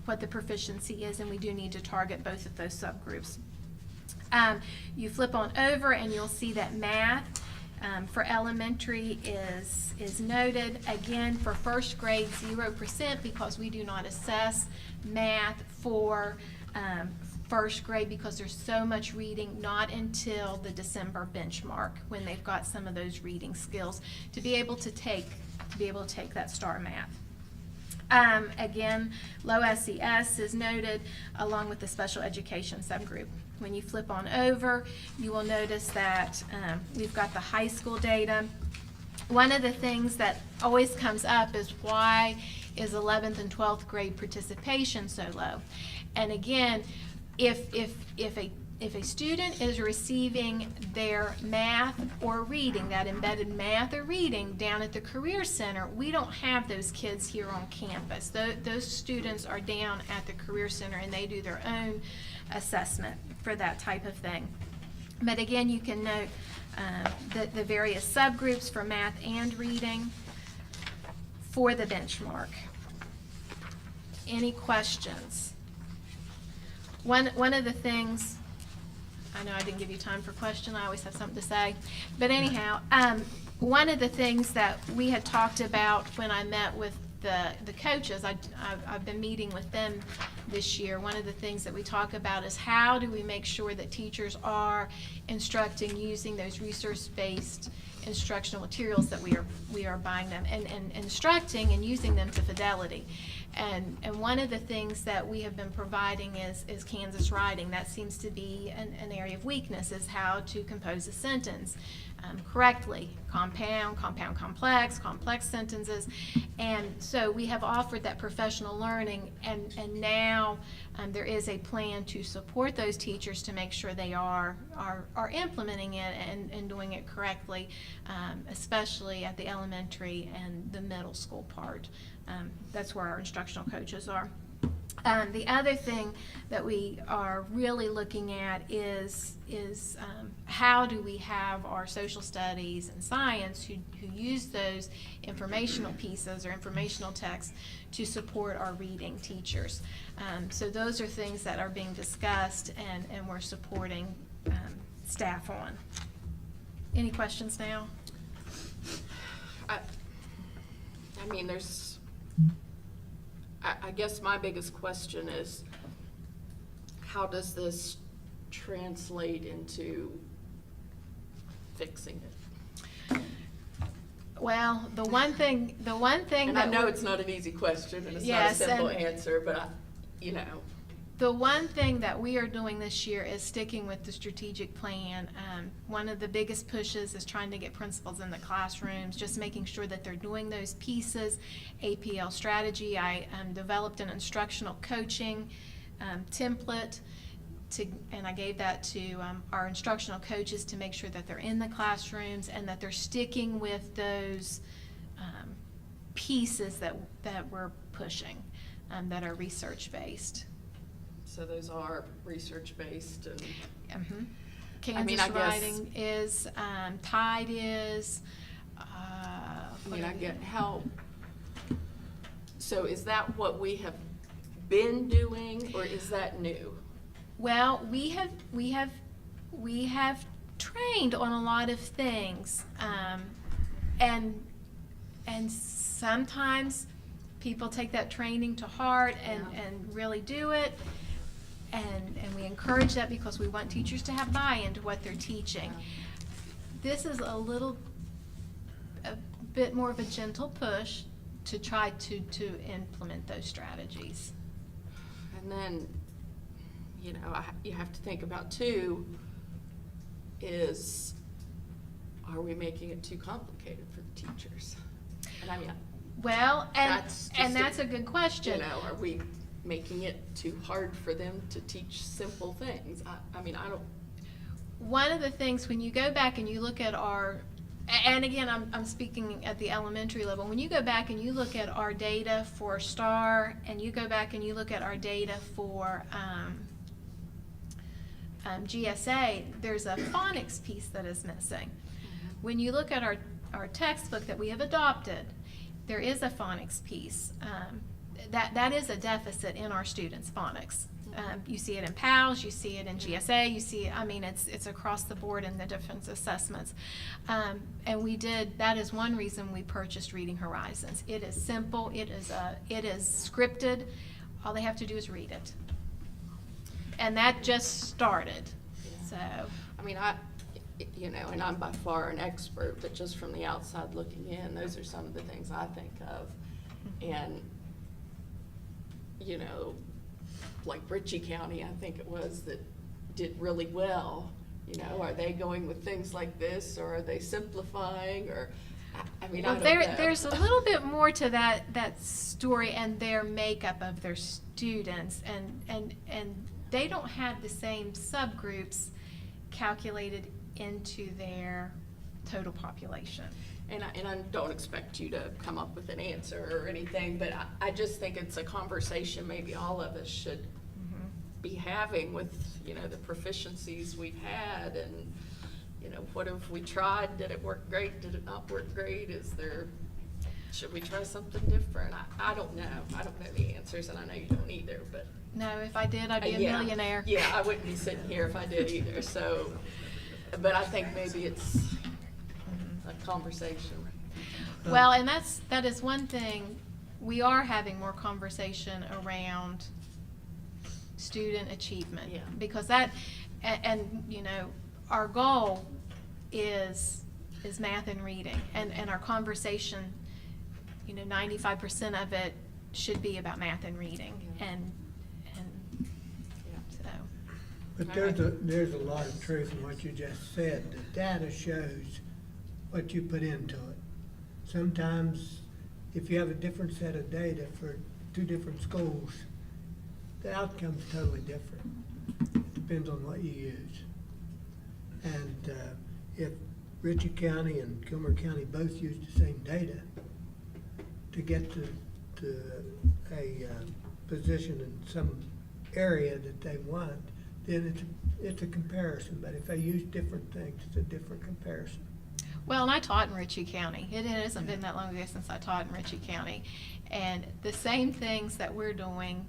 L: what the proficiency is, and we do need to target both of those subgroups. You flip on over and you'll see that math for elementary is noted. Again, for first grade, 0% because we do not assess math for first grade because there's so much reading, not until the December benchmark when they've got some of those reading skills to be able to take that STAR math. Again, low SES is noted along with the special education subgroup. When you flip on over, you will notice that we've got the high school data. One of the things that always comes up is why is 11th and 12th grade participation so low? And again, if a student is receiving their math or reading, that embedded math or reading down at the Career Center, we don't have those kids here on campus. Those students are down at the Career Center and they do their own assessment for that type of thing. But again, you can note the various subgroups for math and reading for the benchmark. Any questions? One of the things, I know I didn't give you time for question, I always have something to say, but anyhow, one of the things that we had talked about when I met with the coaches, I've been meeting with them this year. One of the things that we talk about is how do we make sure that teachers are instructing using those resource-based instructional materials that we are buying them and instructing and using them to fidelity. And one of the things that we have been providing is Kansas writing. That seems to be an area of weakness, is how to compose a sentence correctly. Compound, complex sentences. And so we have offered that professional learning, and now there is a plan to support those teachers to make sure they are implementing it and doing it correctly, especially at the elementary and the middle school part. That's where our instructional coaches are. The other thing that we are really looking at is how do we have our social studies and science who use those informational pieces or informational texts to support our reading teachers. So those are things that are being discussed and we're supporting staff on. Any questions now?
E: I mean, I guess my biggest question is, how does this translate into fixing it?
L: Well, the one thing
E: And
L: that
E: I know
L: we're-
E: it's not an easy question, and it's
L: Yes,
E: not a simple
L: and-
E: answer, but
L: The one thing that we are doing this year is sticking with the strategic plan. One of the biggest pushes is trying to get principals in the classrooms, just making sure that they're doing those pieces. APL strategy, I developed an instructional coaching template, and I gave that to our instructional coaches to make sure that they're in the classrooms and that they're sticking with those pieces that we're pushing that are research-based.
E: so those are research-based and.
L: Mm-hmm.
E: I mean,
L: Kansas
E: I guess-
L: writing is, Tide is.
E: I get help. So is that what we have been doing, or is that new?
L: Well, we have trained on a lot of things, and sometimes people take that training to heart and really do it. And we encourage that because we want teachers to have buy-in to what they're teaching. This is a bit more of a gentle push to try to implement those strategies.
E: And then, you have to think about too, is, are we making it too complicated for the teachers? And I mean,
L: Well,
E: That's just
L: that's a good question.
E: are we making it too hard for them to teach simple things? I mean, I don't.
L: One of the things, when you go back and you look at and again, I'm speaking at the elementary level, when you go back and you look at our data for STAR, and you go back and you look at our data for GSA, there's a phonics piece that is missing. When you look at our textbook that we have adopted, there is a phonics piece. That is a deficit in our students' phonics. You see it in PALS, you see it in GSA, you see, I mean, it's across the board in the different assessments. And that is one reason we purchased Reading Horizons. It is simple, it is scripted, all they have to do is read it. And that just started, so.
E: I mean, and I'm by far an expert, but just from the outside looking in, those are some of the things I think of. And, like Ritchie County, I think it was, that did really well. Are they going with things like this, or are they simplifying, or, I don't know.
L: There's a little bit more to that story and their makeup of their students, and they don't have the same subgroups calculated into their total population.
E: And I don't expect you to come up with an answer or anything, but I just think it's a conversation maybe all of us should be having with, the proficiencies we've had, and, what have we tried? Did it work great? Did it not work great? Should we try something different? I don't know. I don't know the answers, and I know you don't either, but.
L: No, if I did, I'd be a millionaire.
E: Yeah, I wouldn't be sitting here if I did either, so, but I think maybe it's a conversation.
L: Well, and that is one thing, we are having more conversation around student achievement.
E: Yeah.
L: Because that, and our goal is math and reading, and our conversation, 95% of it should be about math and reading, and so.
A: But there's a lot of truth in what you just said. The data shows what you put into it. Sometimes, if you have a different set of data for two different schools, the outcome's totally different. It depends on what you use. And if Ritchie County and Gilmer County both use the same data to get to a position in some area that they want, then it's a comparison. But if they use different things, it's a different comparison.
L: Well, and I taught in Ritchie County. It hasn't been that long ago since I taught in Ritchie County. And the same things that we're doing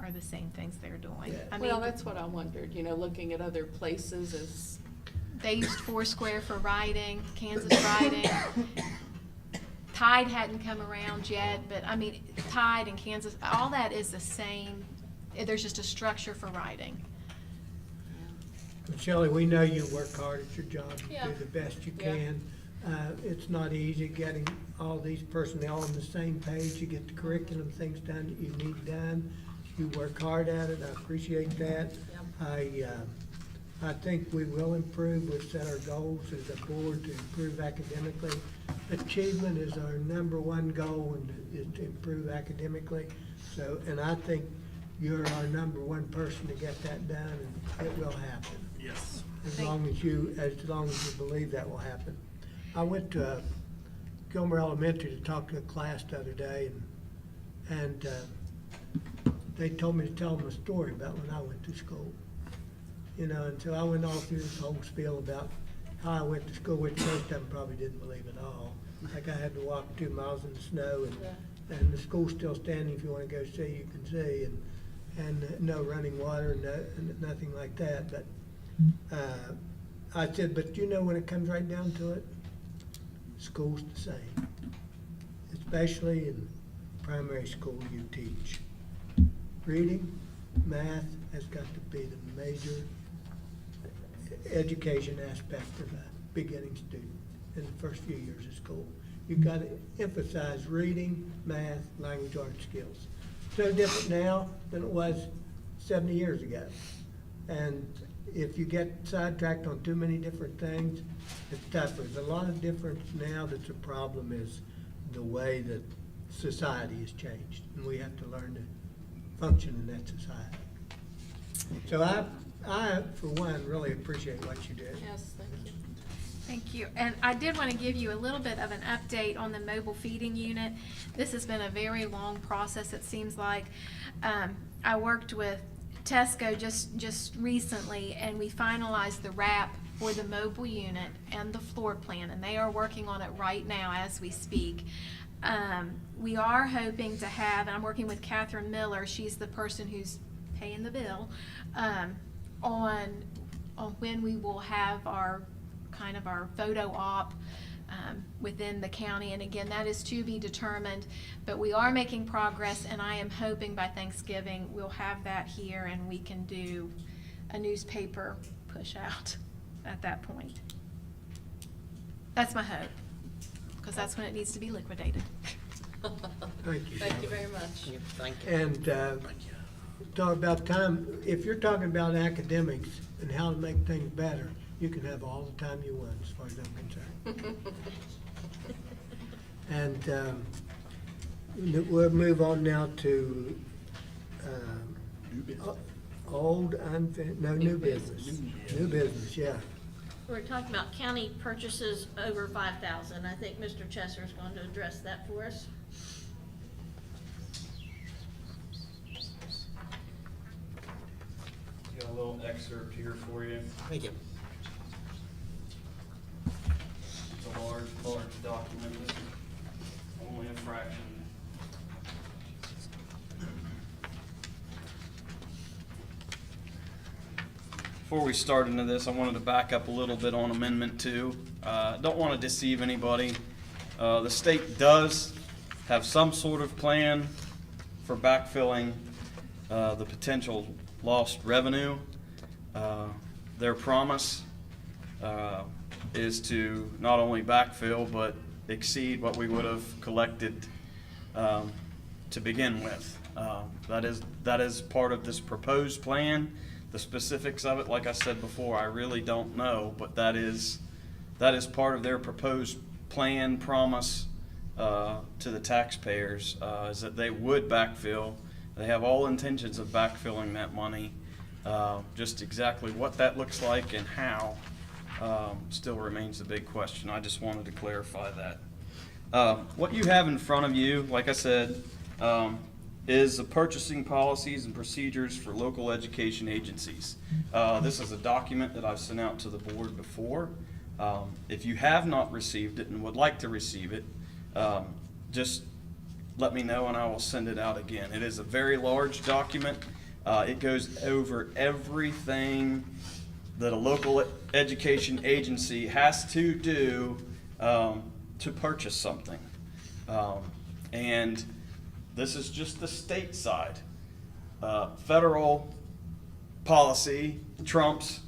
L: are the same things they're doing.
A: Yeah.
L: I mean,
E: Well, that's what I wondered, looking at other places is.
L: they used Foursquare for writing, Kansas writing. Tide hadn't come around yet, but I mean, Tide and Kansas, all that is the same. There's just a structure for writing.
A: Shelley, we know you work hard at your job, you
E: Yeah.
A: do the best you
E: Yeah.
A: can. It's not easy getting all these personnel on the same page. You get the curriculum things done that you need done. You work hard at it, I appreciate that. I think we will improve. We've set our goals as a board to improve academically. Achievement is our number one goal, and is to improve academically. So, and I think you're our number one person to get that done, and it will happen.
D: Yes.
A: As long as you believe that will happen. I went to Gilmer Elementary to talk to a class the other day, and they told me to tell them a story about when I went to school. And so I went all through this whole spiel about how I went to school, which most of them probably didn't believe at all. Like I had to walk 2 miles in the snow, and the school's still standing. If you want to go see, you can see, and no running water, nothing like that. But I said, but when it comes right down to it, school's the same, especially in primary school you teach. Reading, math has got to be the major education aspect of a beginning student in the first few years of school. You've got to emphasize reading, math, language arts skills. It's no different now than it was 70 years ago. And if you get sidetracked on too many different things, it's tougher. There's a lot of difference now. That's a problem, is the way that society has changed, and we have to learn to function in that society. So I, for one, really appreciate what you did.
E: Yes, thank you.
L: Thank you. And I did want to give you a little bit of an update on the mobile feeding unit. This has been a very long process, it seems like. I worked with Tesco just recently, and we finalized the wrap for the mobile unit and the floor plan, and they are working on it right now as we speak. We are hoping to have, and I'm working with Catherine Miller, she's the person who's paying the bill, on when we will have our photo op within the county. And again, that is to be determined, but we are making progress, and I am hoping by Thanksgiving we'll have that here and we can do a newspaper push out at that point. That's my hope, because that's when it needs to be liquidated.
A: Thank you.
E: Thank you very much.
B: Thank you.
A: And talk about time, if you're talking about academics and how to make things better, you can have all the time you want, as far as I'm concerned. And we'll move on now to old, unfinished, no, new business. New business, yeah.
C: We're talking about county purchases over 5,000. I think Mr. Chesser is going to address that for us.
F: Got a little excerpt here for you.
B: Thank you.
F: It's a large document. This is only a fraction. Before we start into this, I wanted to back up a little bit on Amendment 2. Don't want to deceive anybody. The state does have some sort of plan for backfilling the potential lost revenue. Their promise is to not only backfill but exceed what we would have collected to begin with. That is part of this proposed plan. The specifics of it, like I said before, I really don't know, but that is part of their proposed plan promise to the taxpayers, is that they would backfill. They have all intentions of backfilling that money. Just exactly what that looks like and how still remains the big question. I just wanted to clarify that. What you have in front of you, like I said, is the purchasing policies and procedures for local education agencies. This is a document that I've sent out to the board before. If you have not received it and would like to receive it, just let me know and I will send it out again. It is a very large document. It goes over everything that a local education agency has to do to purchase something. And this is just the state side. Federal policy trumps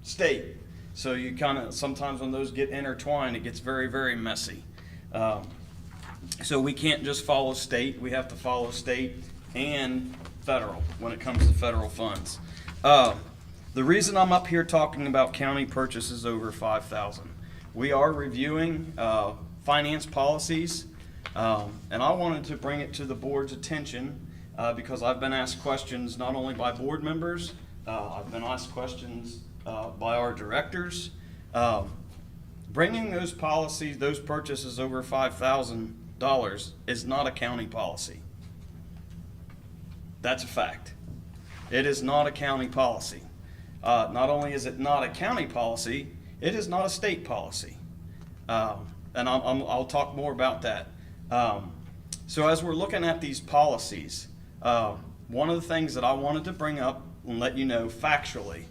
F: state. So you kind of, sometimes when those get intertwined, it gets very, very messy. So we can't just follow state. We have to follow state and federal when it comes to federal funds. The reason I'm up here talking about county purchases over 5,000, we are reviewing finance policies. And I wanted to bring it to the board's attention because I've been asked questions not only by board members, I've been asked questions by our directors. Bringing those policies, those purchases over $5,000 is not a county policy. That's a fact. It is not a county policy. Not only is it not a county policy, it is not a state policy. And I'll talk more about that. So as we're looking at these policies, one of the things that I wanted to bring up and let you know factually,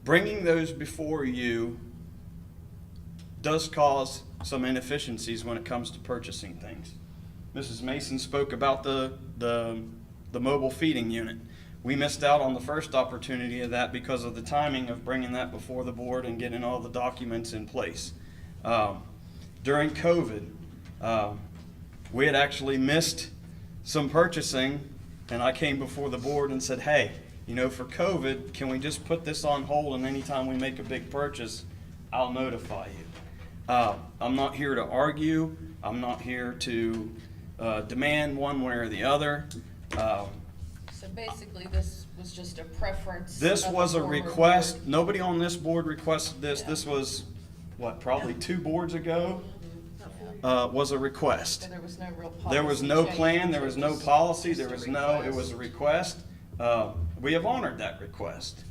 F: bringing those before you does cause some inefficiencies when it comes to purchasing things. Mrs. Mason spoke about the mobile feeding unit. We missed out on the first opportunity of that because of the timing of bringing that before the board and getting all the documents in place. During COVID, we had actually missed some purchasing, and I came before the board and said, hey, you know, for COVID, can we just put this on hold, and anytime we make a big purchase, I'll notify you. I'm not here to argue. I'm not here to demand one way or the other.
E: So basically, this was just a preference.
F: This
E: of the
F: was a
E: former
F: request.
E: board.
F: Nobody on this board requested this.
E: Yeah.
F: This was, what, probably 2 boards ago was a request.
E: So there was no real
F: There was
E: policy
F: no
E: change,
F: plan, there
E: it
F: was no
E: was
F: policy,
E: just
F: there
E: a
F: was no, it was a
E: request.
F: request. We have honored that request.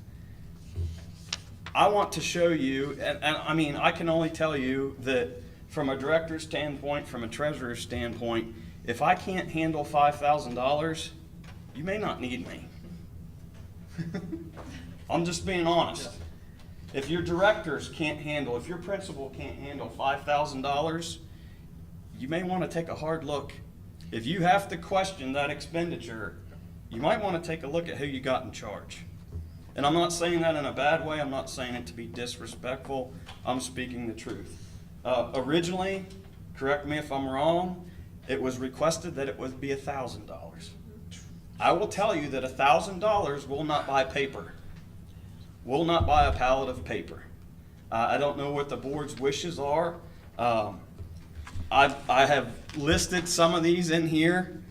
F: I want to show you, and I mean, I can only tell you that from a director's standpoint, from a treasurer's standpoint, if I can't handle $5,000, you may not need me. I'm just being honest. If your directors can't handle, if your principal can't handle $5,000, you may want to take a hard look. If you have to question that expenditure, you might want to take a look at who you got in charge. And I'm not saying that in a bad way. I'm not saying it to be disrespectful. I'm speaking the truth. Originally, correct me if I'm wrong, it was requested that it would be $1,000. I will tell you that $1,000 will not buy paper. Will not buy a pallet of paper. I don't know what the board's wishes are. I have listed some of these in here.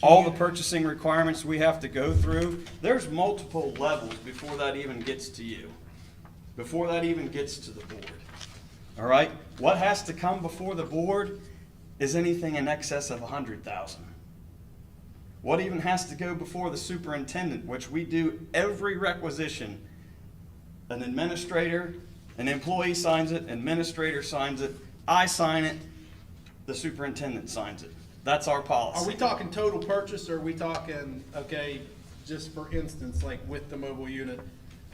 F: All the purchasing requirements we have to go through. There's multiple levels before that even gets to you. Before that even gets to the board. All right? What has to come before the board is anything in excess of $100,000. What even has to go before the superintendent, which we do every requisition. An administrator, an employee signs it, administrator signs it, I sign it, the superintendent signs it. That's our policy.
D: Are we talking total purchase, or are we talking, okay, just for instance, like with the mobile unit,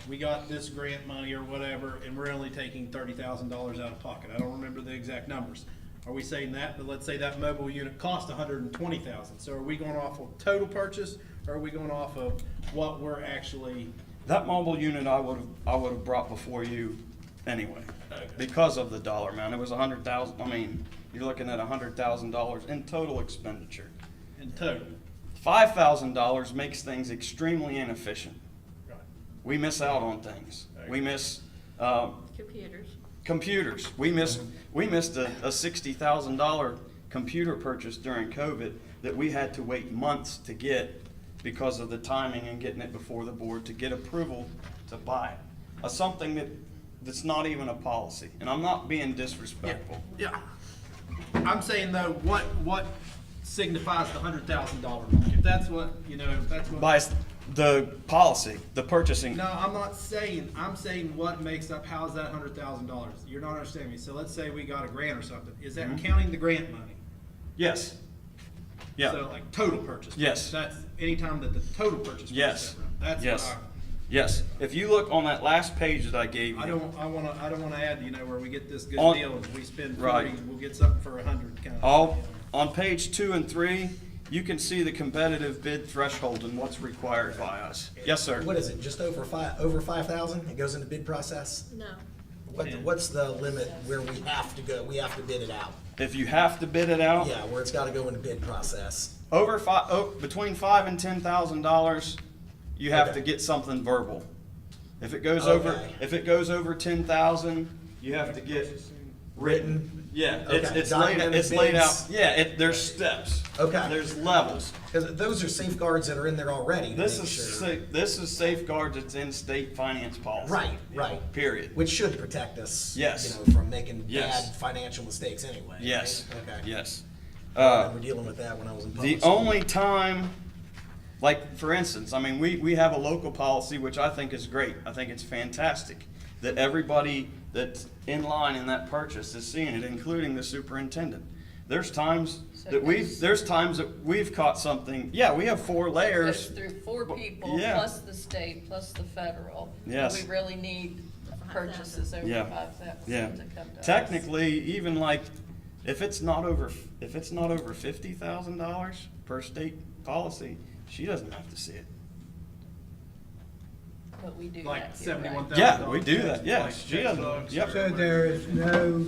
D: we got this grant money or whatever, and we're only taking $30,000 out of pocket? I don't remember the exact numbers. Are we saying that, but let's say that mobile unit cost $120,000. So are we going off of total purchase, or are we going off of what we're actually?
F: That mobile unit I would have brought before you anyway, because of the dollar amount. It was $100,000. I mean, you're looking at $100,000 in total expenditure.
D: In total?
F: $5,000 makes things extremely inefficient.
D: Right.
F: We miss out on things. We miss computers. We missed a $60,000 computer purchase during COVID that we had to wait months to get because of the timing and getting it before the board to get approval to buy it. Something that's not even a policy. And I'm not being disrespectful.
D: Yeah. I'm saying though, what signifies the $100,000 mark? If that's what, if that's what.
F: By the policy, the purchasing.
D: No, I'm not saying, I'm saying what makes up, how's that $100,000? You're not understanding me. So let's say we got a grant or something. Is that counting the grant money?
F: Yes. Yeah.
D: So like total purchase.
F: Yes.
D: That's anytime that the total purchase.
F: Yes.
D: That's
F: Yes.
D: what
F: Yes. If you look on that last page that I gave you.
D: I don't wanna add, where we get this good
F: On-
D: deal, and we spend
F: Right.
D: 40, we'll get something for 100 kind of.
F: On page 2 and 3, you can see the competitive bid threshold and what's required by us. Yes, sir.
M: What is it, just over 5,000? It goes in the bid process?
C: No.
M: What's the limit where we have to go, we have to bid it out?
F: If you have to bid it out,
M: Yeah, where it's gotta go in the bid process.
F: between $5,000 and $10,000, you have to
M: Okay.
F: get something verbal. If it goes
M: Okay.
F: over 10,000, you have to get written. Yeah, it's
M: Okay.
F: laid
M: Documented
F: it's laid out.
M: bids.
F: Yeah, there's steps.
M: Okay.
F: There's levels.
M: Because those are safeguards that are in there already to
F: This
M: make
F: is
M: sure.
F: this is safeguards that's in state finance policy.
M: Right.
F: Period.
M: Which should protect us.
F: Yes.
M: From making
F: Yes.
M: bad financial mistakes anyway. right?
F: Yes.
M: Okay.
F: Yes.
M: I remember dealing with that when I was in public
F: The
M: school.
F: only time, like for instance, I mean, we have a local policy, which I think is great. I think it's fantastic that everybody that's in line in that purchase is seeing it, including the superintendent. There's times that we've caught something. Yeah, we have 4 layers.
E: Goes through 4 people,
F: Yeah.
E: plus the state, plus the federal.
F: Yes.
E: We really need purchases over
F: Yeah.
E: 5,000
F: Yeah.
E: to come to us.
F: Technically, even like if it's not over $50,000 per state policy, she doesn't have to see it.
E: But we do
D: Like
E: that here, right?
D: $71,000.
F: Yeah, we do that. Yeah,
D: Like
F: she doesn't.
D: checkbooks.
F: Yep.
A: So there is no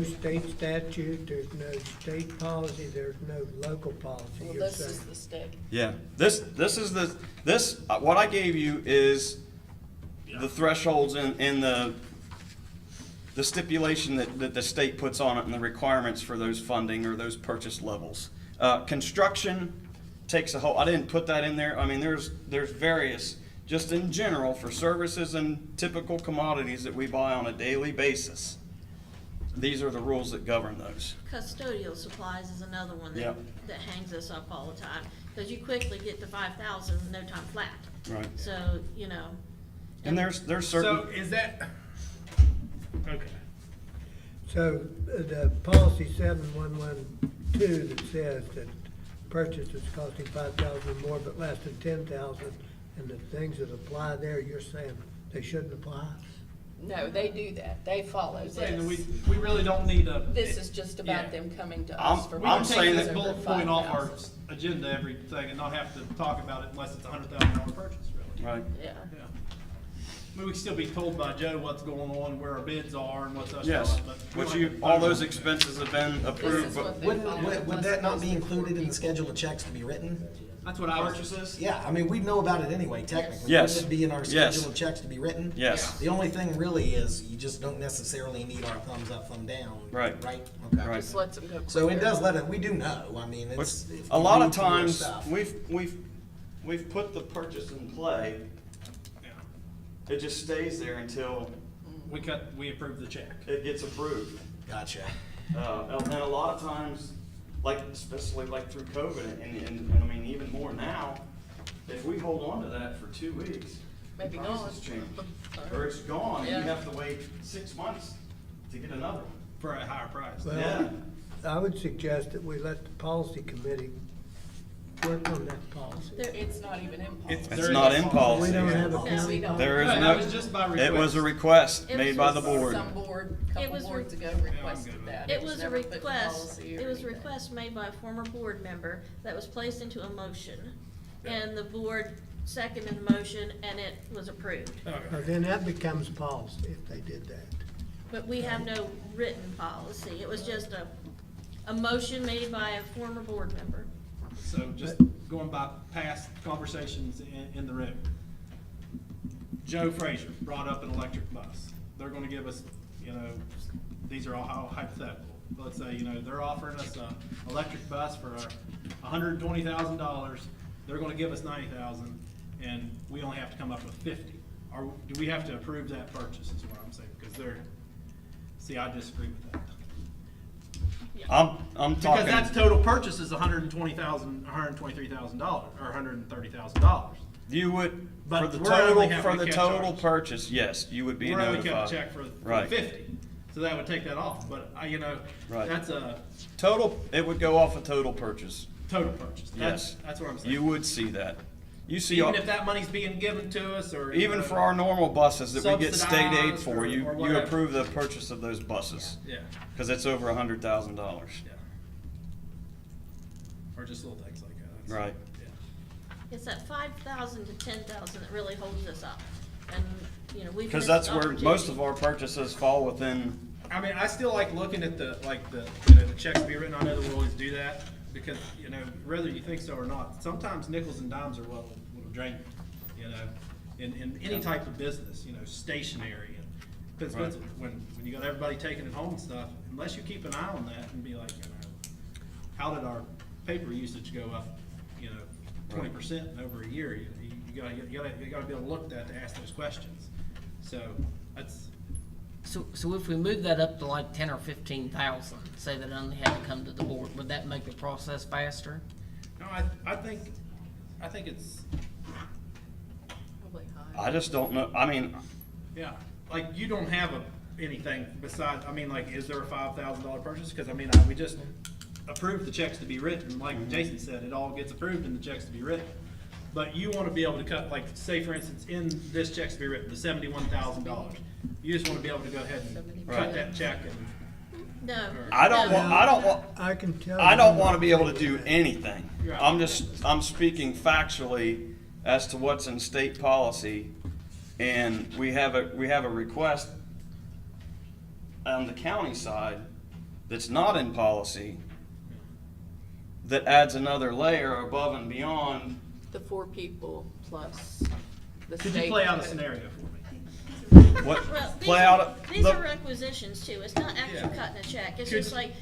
A: state statute, there's no state policy, there's no local policy,
E: Well,
A: you're
E: this is
A: saying?
E: the state.
F: Yeah, this what I gave you is the thresholds in the stipulation that the state puts on it and the requirements for those funding or those purchase levels. Construction takes a whole, I didn't put that in there. I mean, there's various, just in general, for services and typical commodities that we buy on a daily basis. these are the rules that govern those.
C: Custodial supplies is another one that,
F: Yep.
C: that hangs us up all the time, because you quickly get to 5,000 in no time flat.
F: Right.
C: So, you know.
F: And there's
D: So
F: certain,
D: is that, okay.
A: So the policy 7112 that says that purchases costing 5,000 or more but less than 10,000, and the things that apply there, you're saying they shouldn't apply?
E: No, they do that. They follow
D: I'm
E: this.
D: saying that we really don't need a.
E: This is just about
D: Yeah.
E: them coming to
F: I'm-
E: us for.
D: We can
F: saying
D: take this
F: that-
D: bullet point off our agenda everything and not have to talk about it unless it's a $100,000 purchase, really.
F: right,
E: Yeah.
D: Yeah. I mean, we can still be told by Joe what's going on, where our bids are and what's us.
F: yes,
D: but we
F: which
D: don't have to
F: all
D: vote
F: those
D: on it.
F: expenses have been approved,
E: is
F: but
E: what they
M: Would that not be included in the schedule of checks to be written?
D: That's what I was.
M: Purchases? Yeah, I mean, we'd know about it anyway, technically.
F: Yes.
M: Wouldn't it be in our
F: Yes.
M: schedule of checks to be written?
F: yes,
M: The only thing really is, you just don't necessarily need our thumbs up, thumb down.
F: Right.
M: Right? Okay.
F: Right.
E: Just lets them go.
M: So it
E: quicker.
M: does let it, we do know, I mean,
F: which,
M: it's. if
F: a
M: you
F: lot of
M: need to do our
F: times,
M: stuff.
F: we've put the purchase in play,
D: Yeah.
F: it just stays there until
D: We approved the check.
F: it gets approved.
M: Gotcha.
F: And a lot of times, like, especially like through COVID, and I mean, even more now, if we hold on to that for 2 weeks,
E: Maybe
F: prices
E: gone.
F: change. Or it's gone, and you
E: Yeah.
F: have to wait 6 months to get another one.
D: For a higher price.
A: Well, I would suggest that we let the policy committee work on that policy.
E: It's not even in policy.
F: It's not in policy.
A: We don't have a
E: No, we
A: county.
E: don't.
F: There is
D: No,
F: no,
D: that was just by
F: it was a
D: request.
F: request
C: It
F: made
C: was
F: by the
C: just
F: board.
E: Some board,
C: It
E: couple
C: was
E: boards ago
D: good
E: requested
D: with
E: that.
C: It was a
E: never put in
C: request,
E: policy or
C: it was a
E: anything.
C: request made by a former board member that was placed into a motion. And the board seconded the motion and it was approved.
A: Now, then that becomes policy if they did that.
C: But we have no written policy. It was just a motion made by a former board member.
D: So just going by past conversations in the room. Joe Frazier brought up an electric bus. They're gonna give us, you know, these are all hypothetical. Let's say, you know, they're offering us a electric bus for $120,000. They're gonna give us 90,000, and we only have to come up with 50. Or do we have to approve that purchase is what I'm saying, because see, I disagree with that.
F: I'm
D: Because
F: talking,
D: that's total purchase is $120,000, $123,000, or $130,000.
F: you would,
D: But
F: for the
D: we're only
F: total,
D: having
F: for
D: to
F: the
D: catch
F: total
D: ours.
F: purchase, yes, you would be
D: We're only
F: notified.
D: cutting a check for
F: Right.
D: 50, so that would take that off, but you know,
F: Right.
D: that's a
F: Total, it would go off a total purchase,
D: total purchase.
F: yes.
D: That's what I'm saying.
F: You would see that. You see,
D: Even if that money's being given to us, or. you
F: even
D: know,
F: for our normal buses that we get state aid
D: subsidized
F: for,
D: or
F: you
D: whatever.
F: approve the purchase of those buses.
D: Yeah,
F: Cause it's over $100,000.
D: yeah. Or just little things like that. That's-
F: Right.
D: Yeah.
C: It's that 5,000 to 10,000 that really holds us up. And, you know, we've
F: Cause
C: missed
F: that's where most
C: opportunity.
F: of our purchases fall within,
D: I mean, I still like looking at the you know, the checks to be written. I know that we always do that, because, you know, whether you think so or not, sometimes nickels and dimes are what will drain you, you know, in any type of business, you know, stationery. Because
F: Right.
D: when you got everybody taking it home and stuff, unless you keep an eye on that and be like, you know, how did our paper usage go up, you know, 20% in over a year? You gotta be able to look at that to ask those questions. So that's.
B: So if we move that up to like 10 or 15,000, say that only had to come to the board, would that make the process faster?
D: No, I think it's,
E: Probably high.
F: I just don't know, I mean,
D: yeah, like, you don't have anything besides, I mean, like, is there a $5,000 purchase? Because, I mean, we just approved the checks to be written, like Jason said, it all gets approved in the checks to be written. But you want to be able to cut, like, say for instance, in this checks to be written, the $71,000, you just want to be able to go ahead and cut
F: Right.
D: that check and.
C: No.
F: I don't
C: no,
F: want,
A: I can tell.
F: I
A: you-
F: don't wanna be able to do anything.
D: Right.
F: I'm speaking factually as to what's in state policy. And we have a request on the county side that's not in policy that adds another layer above and beyond.
E: The 4 people plus the state.
D: Could you play out a
E: code.
D: scenario for me?
F: What,
C: Well,
F: play out,
C: these are
F: the,
C: requisitions too. It's not actually
D: Yeah.
C: cutting a check. It's
D: Could-
C: just like,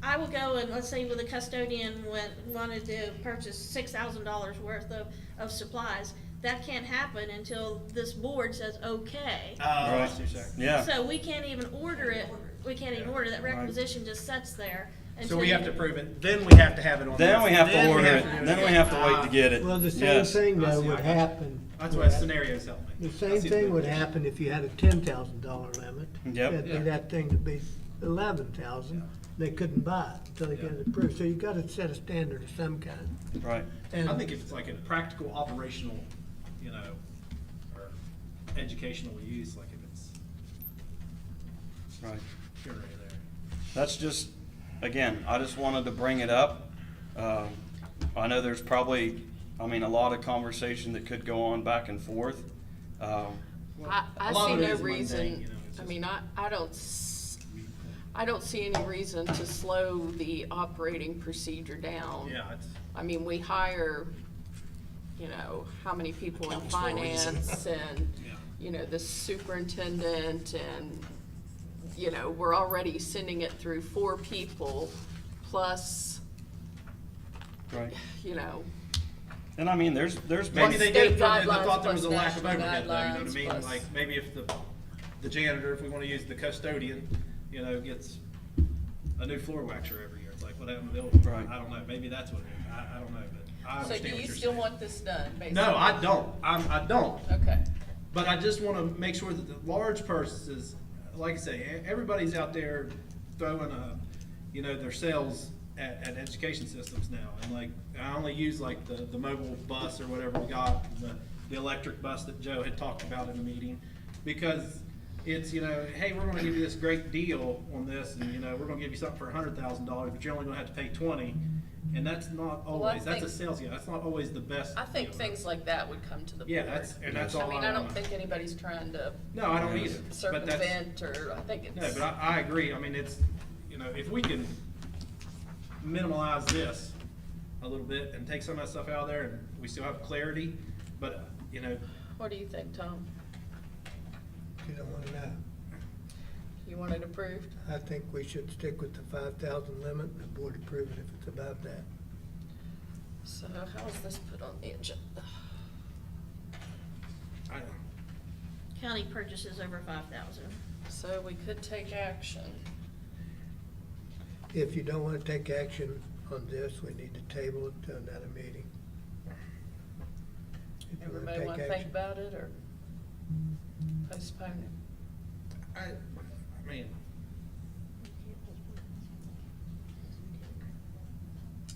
C: I will go and, let's say with a custodian wanted to purchase $6,000 worth of supplies. that can't happen until this board says okay.
D: Right. That's too
F: Yeah.
C: So we can't even order it, we can't even order, that requisition just sits there
D: So
C: until
D: we
C: you-
D: have to prove it, then we have to have it on.
F: Then
D: this.
F: we have to
D: Then we
F: order
D: have
F: it,
D: to do
F: then we have to wait to get it.
A: Well, the same
F: Yes.
A: thing
D: I
A: though
D: see, I
A: would
D: got you.
A: happen.
D: That's why scenarios help me.
A: The
D: I
A: same
D: see
A: thing would
D: big picture.
A: happen if you had a $10,000 limit.
F: Yep.
A: That'd
D: Yeah.
A: be that thing to be 11,000. They couldn't buy it until they get it approved. So you gotta set a standard of some kind.
F: Right.
A: And
D: I think if it's like a practical, operational, you know, or educational use, like if it's
F: Right.
D: pure right there.
F: That's just, again, I just wanted to bring it up. I know there's probably, I mean, a lot of conversation that could go on back and forth.
E: I
D: A lot
E: see
D: of it
E: no
D: is mundane,
E: reason,
D: you know, it's
E: I
D: just-
E: mean, I don't see any reason to slow the operating procedure down.
D: Yeah, it's,
E: I mean, we hire, you know, how many people in
M: That was for a reason.
E: finance and,
D: Yeah.
E: you know, the superintendent and, you know, we're already sending it through 4 people plus,
F: Right.
E: you know,
F: And I mean, there's
D: maybe
F: been,
D: they
E: State
D: did, I
E: guidelines
D: thought there was a
E: plus
D: lack of
E: national
D: overhead though, you know what I
E: guidelines
D: mean?
E: plus-
D: Like, maybe if the janitor, if we wanna use the custodian, you know, gets a new floor waxer every year, it's like, what happened to the old one?
F: Right.
D: I don't know, maybe that's what it is, I don't know, but I
E: so
D: understand
E: do
D: what
E: you
D: you're
E: still
D: saying.
E: want this done, basically?
D: No, I don't, I don't.
E: Okay.
D: But I just wanna make sure that the large purchases, like I say, everybody's out there throwing you know, their sales at education systems now. And like, I only use like the mobile bus or whatever we got, the electric bus that Joe had talked about in the meeting. Because it's, you know, hey, we're gonna give you this great deal on this, and you know, we're gonna give you something for $100,000, but you're only gonna have to pay 20. And that's not
E: Well, I
D: always, that's a
E: think-
D: sales, yeah, that's not always the best.
E: I think
D: deal.
E: things like that would come to the board.
D: Yeah, that's all
E: I mean, I don't think anybody's trying to
D: No, I don't either. But that's,
E: circumvent, or I think it's.
D: no, but I agree. I mean, it's, you know, if we can minimize this a little bit and take some of that stuff out of there and we still have clarity, but, you know,
E: What do you think, Tom?
A: you don't wanna know.
E: You want it approved?
A: I think we should stick with the 5,000 limit and the board approve it if it's about that.
E: So how is this put on the agenda?
D: I,
C: County purchases over 5,000.
E: So we could take action.
A: If you don't wanna take action on this, we need to table it to another meeting. If you
E: Everybody
A: take
E: wanna think
A: action.
E: about it, or postpone it?
D: I mean,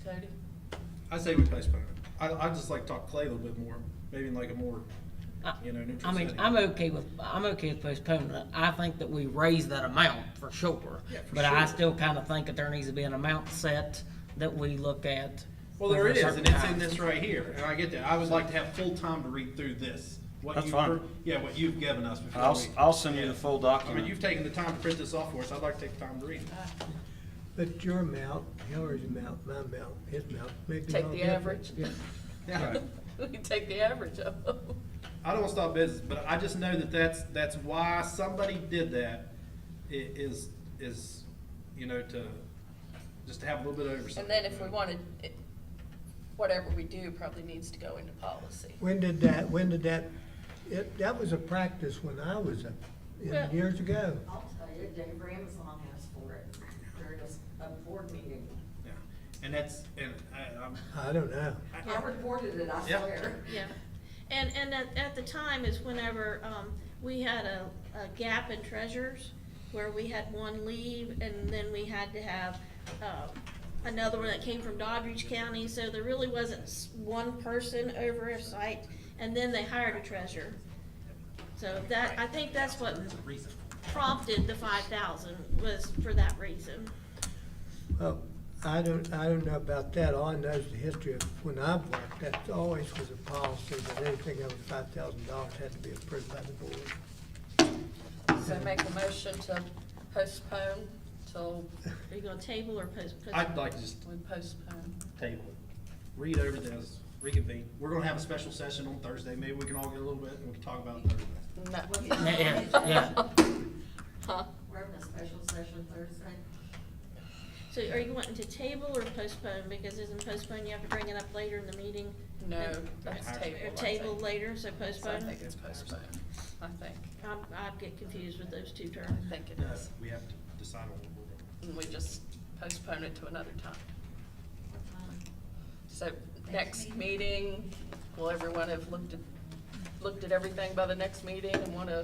E: Cody?
D: I say we postpone it. I'd just like to talk to Clay a little bit more, maybe in like a more, you know, neutral
B: I mean,
D: setting.
B: I'm okay with postponing it. I think that we raise that amount for sure.
D: Yeah, for
B: But I
D: sure.
B: still kinda think that there needs to be an amount set that we look at.
D: Well, there
B: over a
D: is,
B: certain
D: and it's
B: time.
D: in this right here, and I get that. I would like to have full time to read through this. What
F: That's
D: you've
F: fine.
D: heard- Yeah, what you've given us before.
F: I'll send you the full
D: I
F: document.
D: mean, you've taken the time to print this off for us. I'd like to take the time to read it.
A: But your amount, Hillary's amount, my amount, his amount, maybe
E: Take
A: all
E: the
A: different.
E: average.
A: Yeah.
D: Yeah.
E: We can take the average of them.
D: I don't wanna stop business, but I just know that that's why somebody did that, is, you know, just to have a little bit of oversight.
E: And then if we wanted, whatever we do probably needs to go into policy.
A: When did that was a practice when I was up,
E: Yeah.
A: years ago.
N: I'll tell you, Dave Ramazan asked for it during a board meeting.
D: Yeah. And that's, and
A: I don't know.
N: I reported it, I
D: Yeah.
N: swear.
C: Yeah, and at the time is whenever, we had a gap in treasurers, where we had one leave, and then we had to have, another one that came from Doddridge County, so there really wasn't one person oversight, and then they hired a treasurer. So that, I think that's what prompted the 5,000, was for that reason.
A: Well, I don't know about that. All I know is the history of when I've worked, that always was a policy that anything over $5,000 had to be approved by the board.
E: So make a motion to postpone till
C: Are you gonna table or postpone?
D: I'd like to just
E: we postpone.
D: table it, read over this, reconvene. We're gonna have a special session on Thursday. Maybe we can all get a little bit and we can talk about it Thursday.
E: No.
B: Yeah.
E: Huh?
N: We're having a special session Thursday.
C: So are you wanting to table or postpone? Because isn't postpone, you have to bring it up later in the meeting?
E: No,
C: And-
E: that's
C: Or
E: table. I
C: table
E: think.
C: later, so
E: I
C: postpone?
E: think it's postponed, I think.
C: I'd get confused with those two
E: I
C: terms.
E: think it
D: No,
E: is.
D: we have to decide on what we're going.
E: And we just postpone it to another time. So next meeting, will everyone have looked at everything by the next meeting and wanna,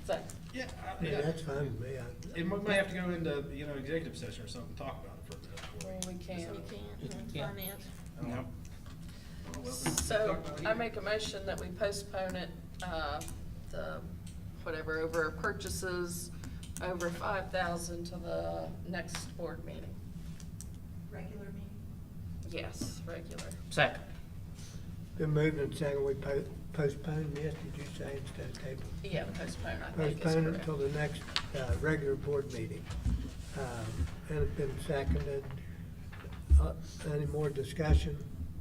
E: so,
D: Yeah,
A: Yeah, that's fine with me.
D: It might have to go into, executive session or something, talk about it for a
E: well,
D: minute.
E: we can.
C: You can't, finance.
D: Yep.
E: So I make a motion that we postpone it, over purchases over 5,000 to the next board meeting.
N: Regular meeting?
E: Yes, regular.
B: Second.
A: Been moved and second, we postpone this, did you say, instead of table?
E: Yeah, postpone, I think is
A: Postpone it
E: correct.
A: until the next, regular board meeting. And it's been seconded. Any more discussion?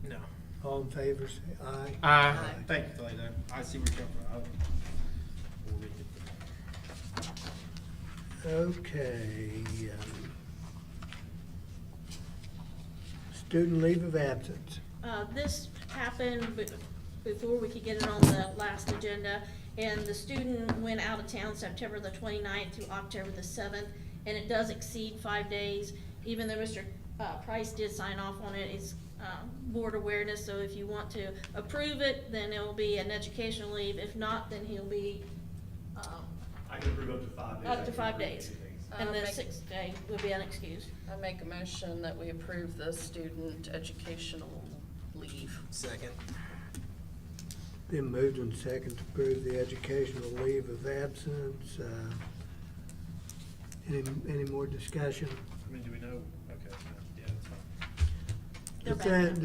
D: No.
A: All in favor, say aye.
B: Aye.
D: Thank you, Clay, I see where you're coming from. We'll read it.
A: Okay. Student leave of absence.
C: This happened before we could get it on the last agenda, and the student went out of town September the 29th through October the 7th, and it does exceed 5 days. Even though Mr. Price did sign off on it, it's board awareness, so if you want to approve it, then it will be an educational leave. If not, then he'll be
O: I can approve up to 5 days.
C: up to 5 days. And the
E: Make-
C: 6th day will be unexcused.
E: I make a motion that we approve the student educational leave.
M: Second.
A: Been moved and second to approve the educational leave of absence. Any more discussion?
D: I mean, do we know? Okay, yeah, that's fine.
C: They're
A: If
C: back.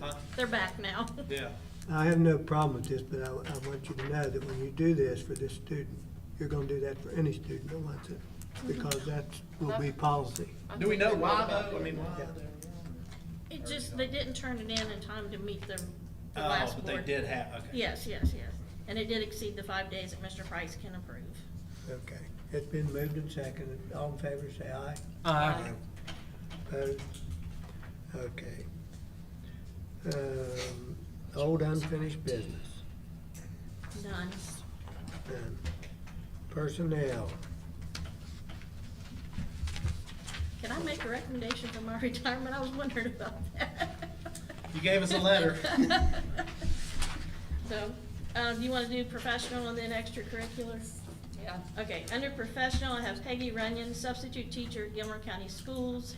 A: that-
C: They're back now.
D: Yeah.
A: I have no problem with this, but I want you to know that when you do this for this student, you're gonna do that for any student that wants it, because that will be policy.
E: I
D: Do we
E: think
D: know
E: would
D: why
E: about
D: though? I
E: it.
D: mean, why?
C: It just, they didn't turn it in time to meet the last
D: Oh,
C: board.
D: but they did have, okay.
C: Yes, yes, yes. And it did exceed the 5 days that Mr. Price can approve.
A: Okay, it's been moved and seconded. All in favor, say aye.
B: Aye.
A: Opposed? Okay. Old unfinished business,
C: None.
A: none. Personnel,
C: Can I make a recommendation for my retirement? I was wondering about that.
D: You gave us a letter.
C: So, do you wanna do professional and then extracurricular?
E: Yeah.
C: Okay, under professional, I have Peggy Runyon, substitute teacher, Gilmer County Schools.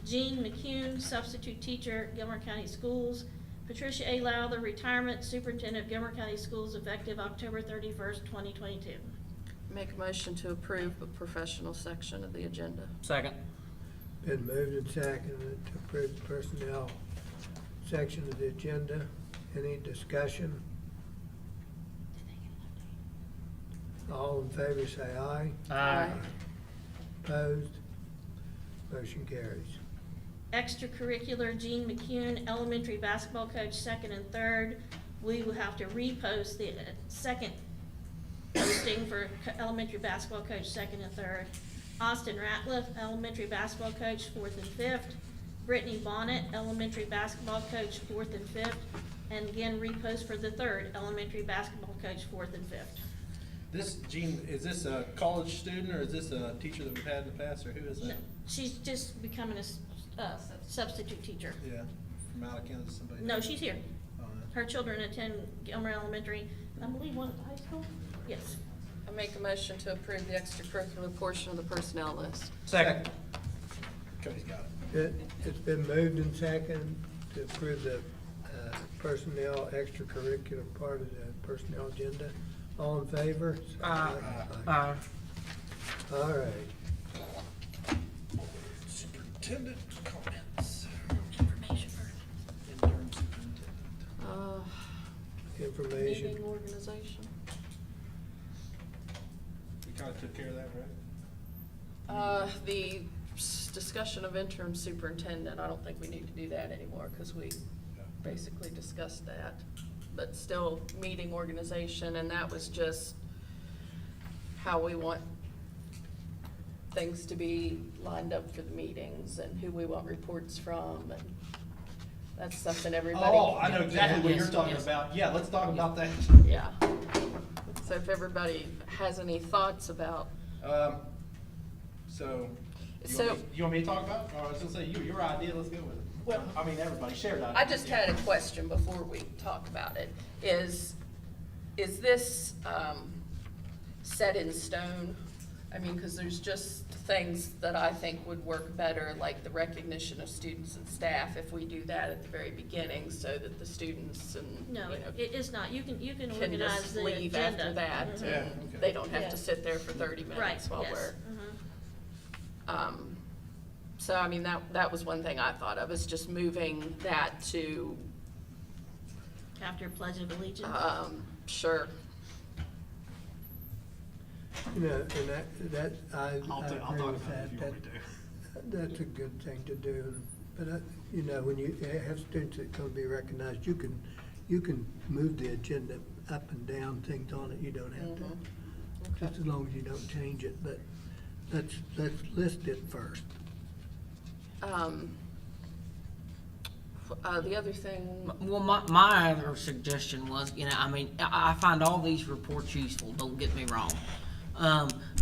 C: Jean McCune, substitute teacher, Gilmer County Schools. Patricia A. Lowther, retirement superintendent of Gilmer County Schools, effective October 31st, 2022.
E: Make a motion to approve the professional section of the agenda.
B: Second.
A: been moved and seconded to approve the personnel section of the agenda. Any discussion? All in favor, say aye.
B: Aye.
A: Opposed? Motion carries.
C: Extracurricular, Jean McCune, elementary basketball coach, second and third. We will have to repost the second posting for elementary basketball coach, second and third. Austin Ratliff, elementary basketball coach, fourth and fifth. Brittany Bonnet, elementary basketball coach, fourth and fifth. And again, repost for the third elementary basketball coach, fourth and fifth.
D: This, Jean, is this a college student or is this a teacher that we've had in the past or who is
C: No,
D: that?
C: she's just becoming a substitute teacher.
D: Yeah, from out of Kansas, somebody?
C: No, she's here.
D: Oh,
C: Her children attend Gilmer Elementary, I believe one at the high school? Yes.
E: I make a motion to approve the extracurricular portion of the personnel list.
B: Second.
D: Cody's got it.
A: It's been moved and seconded to approve the personnel extracurricular part of the personnel agenda. All in favor?
B: Aye.
A: Aye. All right.
D: Superintendent comments.
C: Information first.
D: Interim superintendent.
A: Information.
E: Meeting organization.
D: We kinda took care of that, right?
E: The discussion of interim superintendent, I don't think we need to do that anymore, because we basically discussed that. But still, meeting organization, and that was just how we want things to be lined up for the meetings and who we want reports from, and that's something everybody.
D: Oh, I know exactly what you're
J: Yes,
D: talking
J: yes.
D: about. Yeah, let's talk about that.
E: Yeah. So if everybody has any thoughts about,
D: So,
E: So-
D: you want me to talk about it? Or I was gonna say, your idea, let's go with it.
E: Well,
D: I mean, everybody shared that.
E: I just had a question before we talk about it. Is this set in stone? I mean, because there's just things that I think would work better, like the recognition of students and staff, if we do that at the very beginning, so that the students and,
C: No,
E: you know,
C: it is not. You can
E: can
C: organize
E: just
C: the
E: leave
C: agenda.
E: after that.
C: Mhm.
D: Yeah,
E: And
D: okay.
E: they don't have
C: Yeah.
E: to sit there for 30
C: Right,
E: minutes while
C: yes.
E: we're.
C: Mhm.
E: So, I mean, that was one thing I thought of, is just moving that to,
C: After Pledge of Allegiance.
E: sure.
A: You know, and that, I
D: I'll
A: agree
D: talk
A: with
D: about it
A: that.
D: if you want me to.
A: That's a good thing to do, but, you know, when you have students that can be recognized, you can move the agenda up and down, things on it, you don't have to.
E: Okay.
A: Just as long as you don't change it, but let's list it first.
E: The other thing,
B: Well, my other suggestion was, you know, I mean, I find all these reports useful, don't get me wrong.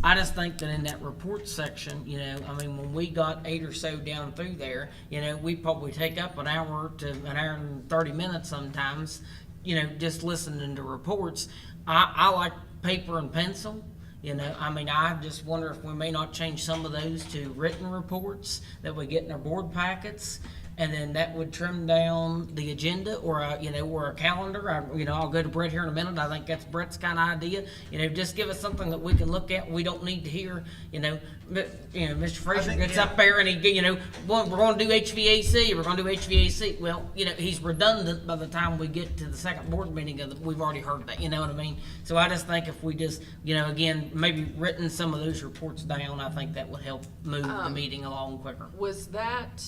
B: I just think that in that report section, you know, I mean, when we got 8 or so down through there, you know, we probably take up an hour to an hour and 30 minutes sometimes, you know, just listening to reports. I like paper and pencil. You know, I mean, I just wonder if we may not change some of those to written reports that we get in our board packets. And then that would trim down the agenda, or a, you know, or a calendar. You know, I'll go to Brett here in a minute. I think that's Brett's kind of idea. You know, just give us something that we can look at. We don't need to hear, you know, Mr. Fraser
D: think,
B: gets
D: yeah.
B: up there and he, you know, well, we're going to do HVAC. We're going to do HVAC. Well, you know, he's redundant by the time we get to the second board meeting. We've already heard that. You know what I mean? So I just think if we just, you know, again, maybe written some of those reports down, I think that would help move the meeting along quicker.
E: was that,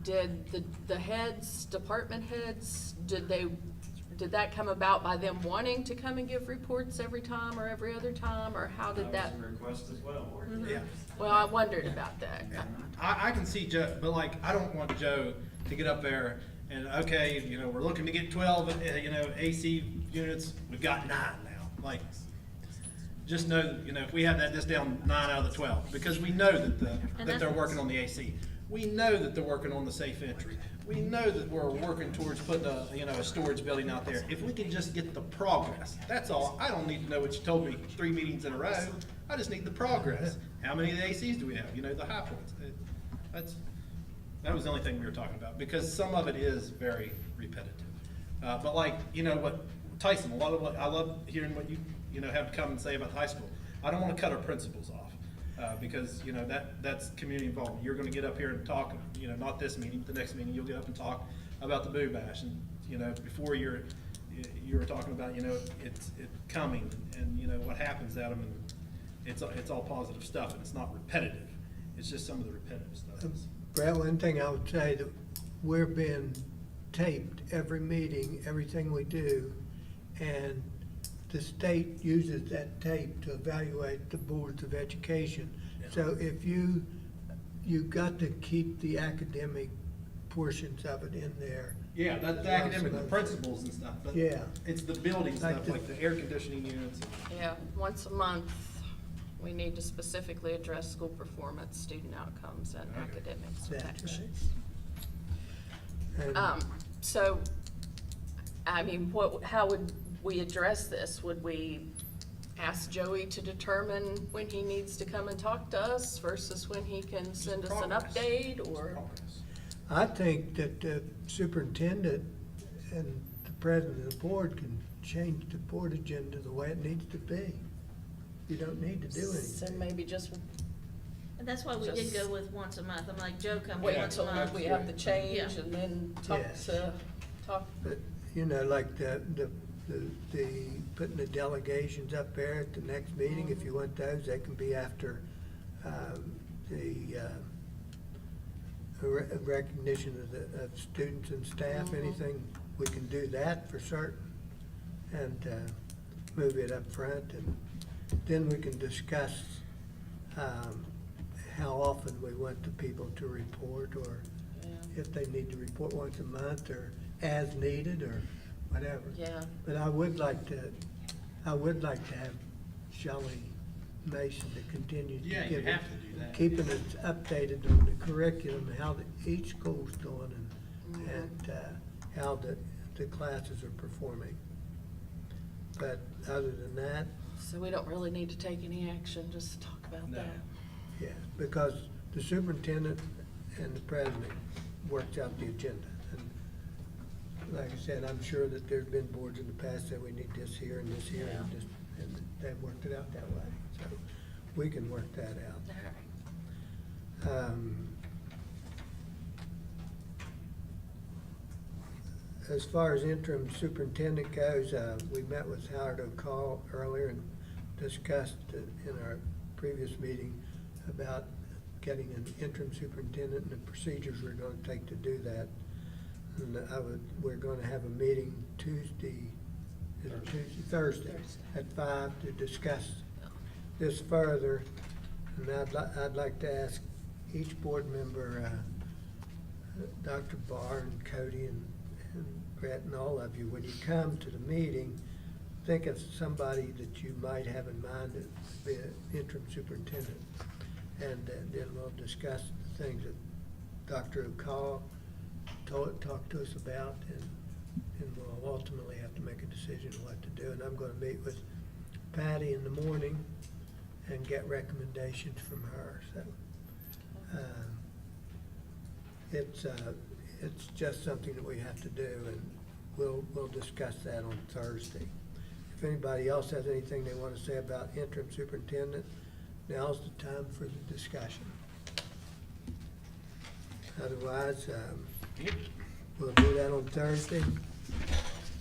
E: did the heads, department heads, did that come about by them wanting to come and give reports every time or every other time, or how did that?
O: was a request as well.
D: Yeah.
E: Well, I wondered about that.
D: I can see Joe, but like, I don't want Joe to get up there and, okay, you know, we're looking to get 12, you know, AC units, we've got 9 now. Like, just know, that, you know, if we have that just down 9 out of the 12, because we know that they're working on the AC. We know that they're working on the safe entry. We know that we're working towards putting a storage building out there. If we can just get the progress, that's all. I don't need to know what you told me 3 meetings in a row. I just need the progress. How many of the ACs do we have? You know, the high points. That was the only thing we were talking about, because some of it is very repetitive. But like, you know what, Tyson, a lot of what, I love hearing what you know, have to come and say about high school. I don't want to cut our principals off. Because, you know, that's community involvement. You're gonna get up here and talk, you know, not this meeting, the next meeting, you'll get up and talk about the Boo Bash. And, you know, before you were talking about, you know, it's coming and, you know, what happens at them, and it's all positive stuff, and it's not repetitive. It's just some of the repetitive stuff.
A: Brett, one thing I would say, that we're being taped every meeting, everything we do, and the state uses that tape to evaluate the boards of education. So if you've got to keep the academic portions of it in there.
D: Yeah, that's the academic, the principles and stuff, but
A: Yeah.
D: it's the building stuff, like the air conditioning units.
E: Yeah, once a month, we need to specifically address school performance, student outcomes, and academics
A: That's
E: protection.
A: right. And-
E: So, I mean, how would we address this? Would we ask Joey to determine when he needs to come and talk to us versus when he can send us an
D: progress.
E: update, or?
D: Progress.
A: I think that the superintendent and the president of the board can change the board agenda the way it needs to be. You don't need to do
E: So
A: anything.
E: maybe just
C: And that's why we did
E: Just-
C: go with once a month. I'm like, Joe comes
E: wait
C: once a
E: until
C: month.
E: we have the change
C: Yeah.
E: and then talk
A: Yes.
E: talk.
A: But, you know, like the putting the delegations up there at the next meeting, if you want those, they can be after, the recognition of students and staff, anything, we can do that for certain. And, move it up front, and then we can discuss, how often we want the people to report, or if they need to report once a month, or as needed, or whatever.
E: Yeah.
A: But I would like to have Shelley Mason to continue to
D: Yeah, you
A: give it,
D: have to do that.
A: keeping it updated on the curriculum, how each school's doing, and how the classes are performing. But other than that,
E: So we don't really need to take any action, just talk about
D: No.
E: that.
A: yeah, because the superintendent and the president worked out the agenda. And like I said, I'm sure that there's been boards in the past that we need this here and this here, and they've worked it out that way. So we can work that out. As far as interim superintendent goes, we met with Howard O'Call earlier and discussed in our previous meeting about getting an interim superintendent and the procedures we're gonna take to do that. And we're gonna have a meeting Thursday at 5 to discuss this further. And I'd like to ask each board member, Dr. Barr and Cody and Brett and all of you, when you come to the meeting, think of somebody that you might have in mind to be an interim superintendent. And then we'll discuss the things that Dr. O'Call talked to us about, and we'll ultimately have to make a decision on what to do. And I'm gonna meet with Patty in the morning and get recommendations from her, so. It's just something that we have to do, and we'll discuss that on Thursday. If anybody else has anything they want to say about interim superintendent, now's the time for the discussion. Otherwise, we'll do that on Thursday.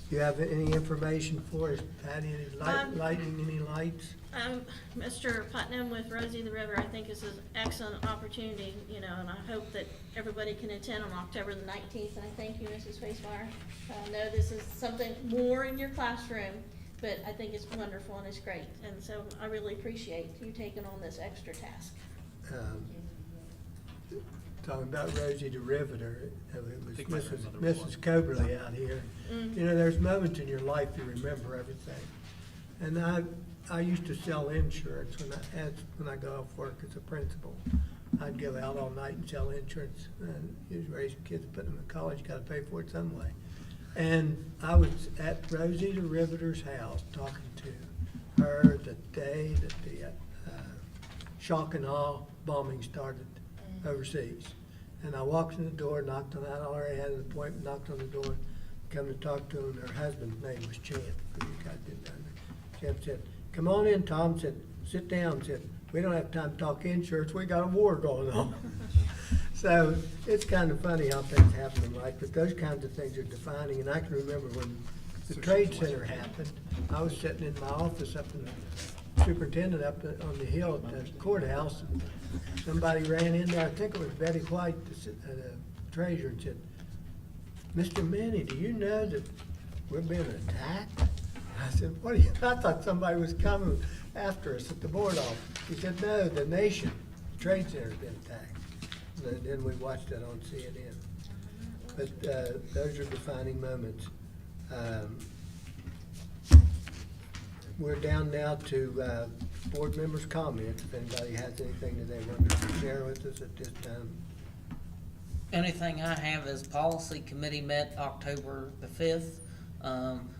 A: You have any information for us, Patty, any lighting, any lights?
C: Mr. Putnam with Rosie the River, I think is an excellent opportunity, you know, and I hope that everybody can attend on October the 19th. And I thank you, Mrs. Facemeyer. I know this is something more in your classroom, but I think it's wonderful and it's great. And so I really appreciate you taking on this extra task.
A: Talking about Rosie the Riveter, it was
D: think my grandmother was
A: Mrs. Coberly out here.
C: Mm-hmm.
A: You know, there's moments in your life you remember everything. And I used to sell insurance when I got off work as a principal. I'd go out all night and sell insurance, and you was raising kids, putting them in college, you gotta pay for it some way. And I was at Rosie the Riveter's house, talking to her the day that the shock and awe bombing started overseas. And I walked in the door, knocked on, I already had an appointment, knocked on the door, come to talk to him. Her husband's name was Champ, because you guys didn't know that. Champ said, "Come on in, Tom." Said, "Sit down." Said, "We don't have time to talk insurance, we got a war going on." So it's kind of funny how things happen in life, but those kinds of things are defining. And I can remember when the Trade Center happened, I was sitting in my office up in the superintendent up on the hill at the courthouse, and somebody ran in there, I think it was Betty White, the treasurer, and said, "Mr. Manny, do you know that we're being attacked?" I said, "What do you," I thought somebody was coming after us at the board office. He said, "No, the nation, the Trade Center's been attacked." And then we watched it on CNN. But those are defining moments. We're down now to board members' comments. If anybody has anything that they want to share with us at this time.
B: Anything I have is policy committee met October the 5th.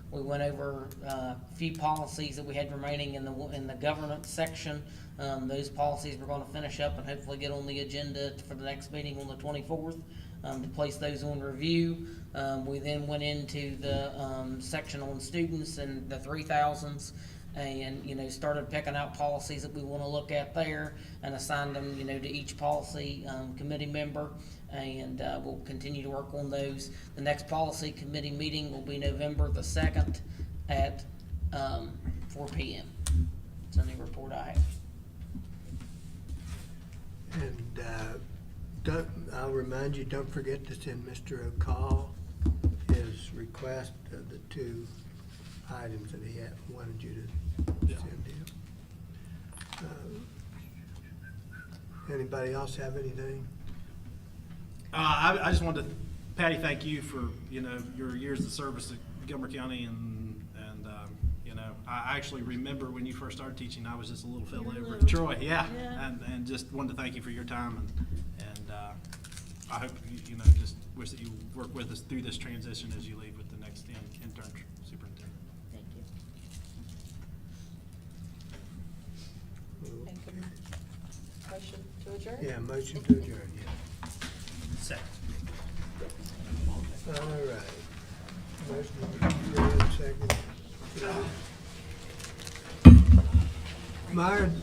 B: We went over a few policies that we had remaining in the governance section. Those policies we're going to finish up and hopefully get on the agenda for the next meeting on the 24th to place those on review. We then went into the section on students and the 3000s, and started picking out policies that we want to look at there and assign them to each policy committee member, and we'll continue to work on those. The next policy committee meeting will be November the 2nd at 4 p.m. That's the only report I have.
A: And I'll remind you, don't forget to send Mr. O'Call his request of the 2 items that he wanted you to send him. Anybody else have anything?
D: I just wanted to, Patty, thank you for, you know, your years of service at Gilmer County you know, I actually remember when you first started teaching, I was just a little fellow
C: You were
D: over at
C: little.
D: Troy, yeah.
C: Yeah.
D: And just wanted to thank you for your time and I hope, you know, just wish that you work with us through this transition as you leave with the next intern superintendent.
C: Thank you.
E: Make a motion to adjourn?
A: Yeah, motion to adjourn, yeah.
D: Second.
A: All right. Motion to adjourn, second. Myron?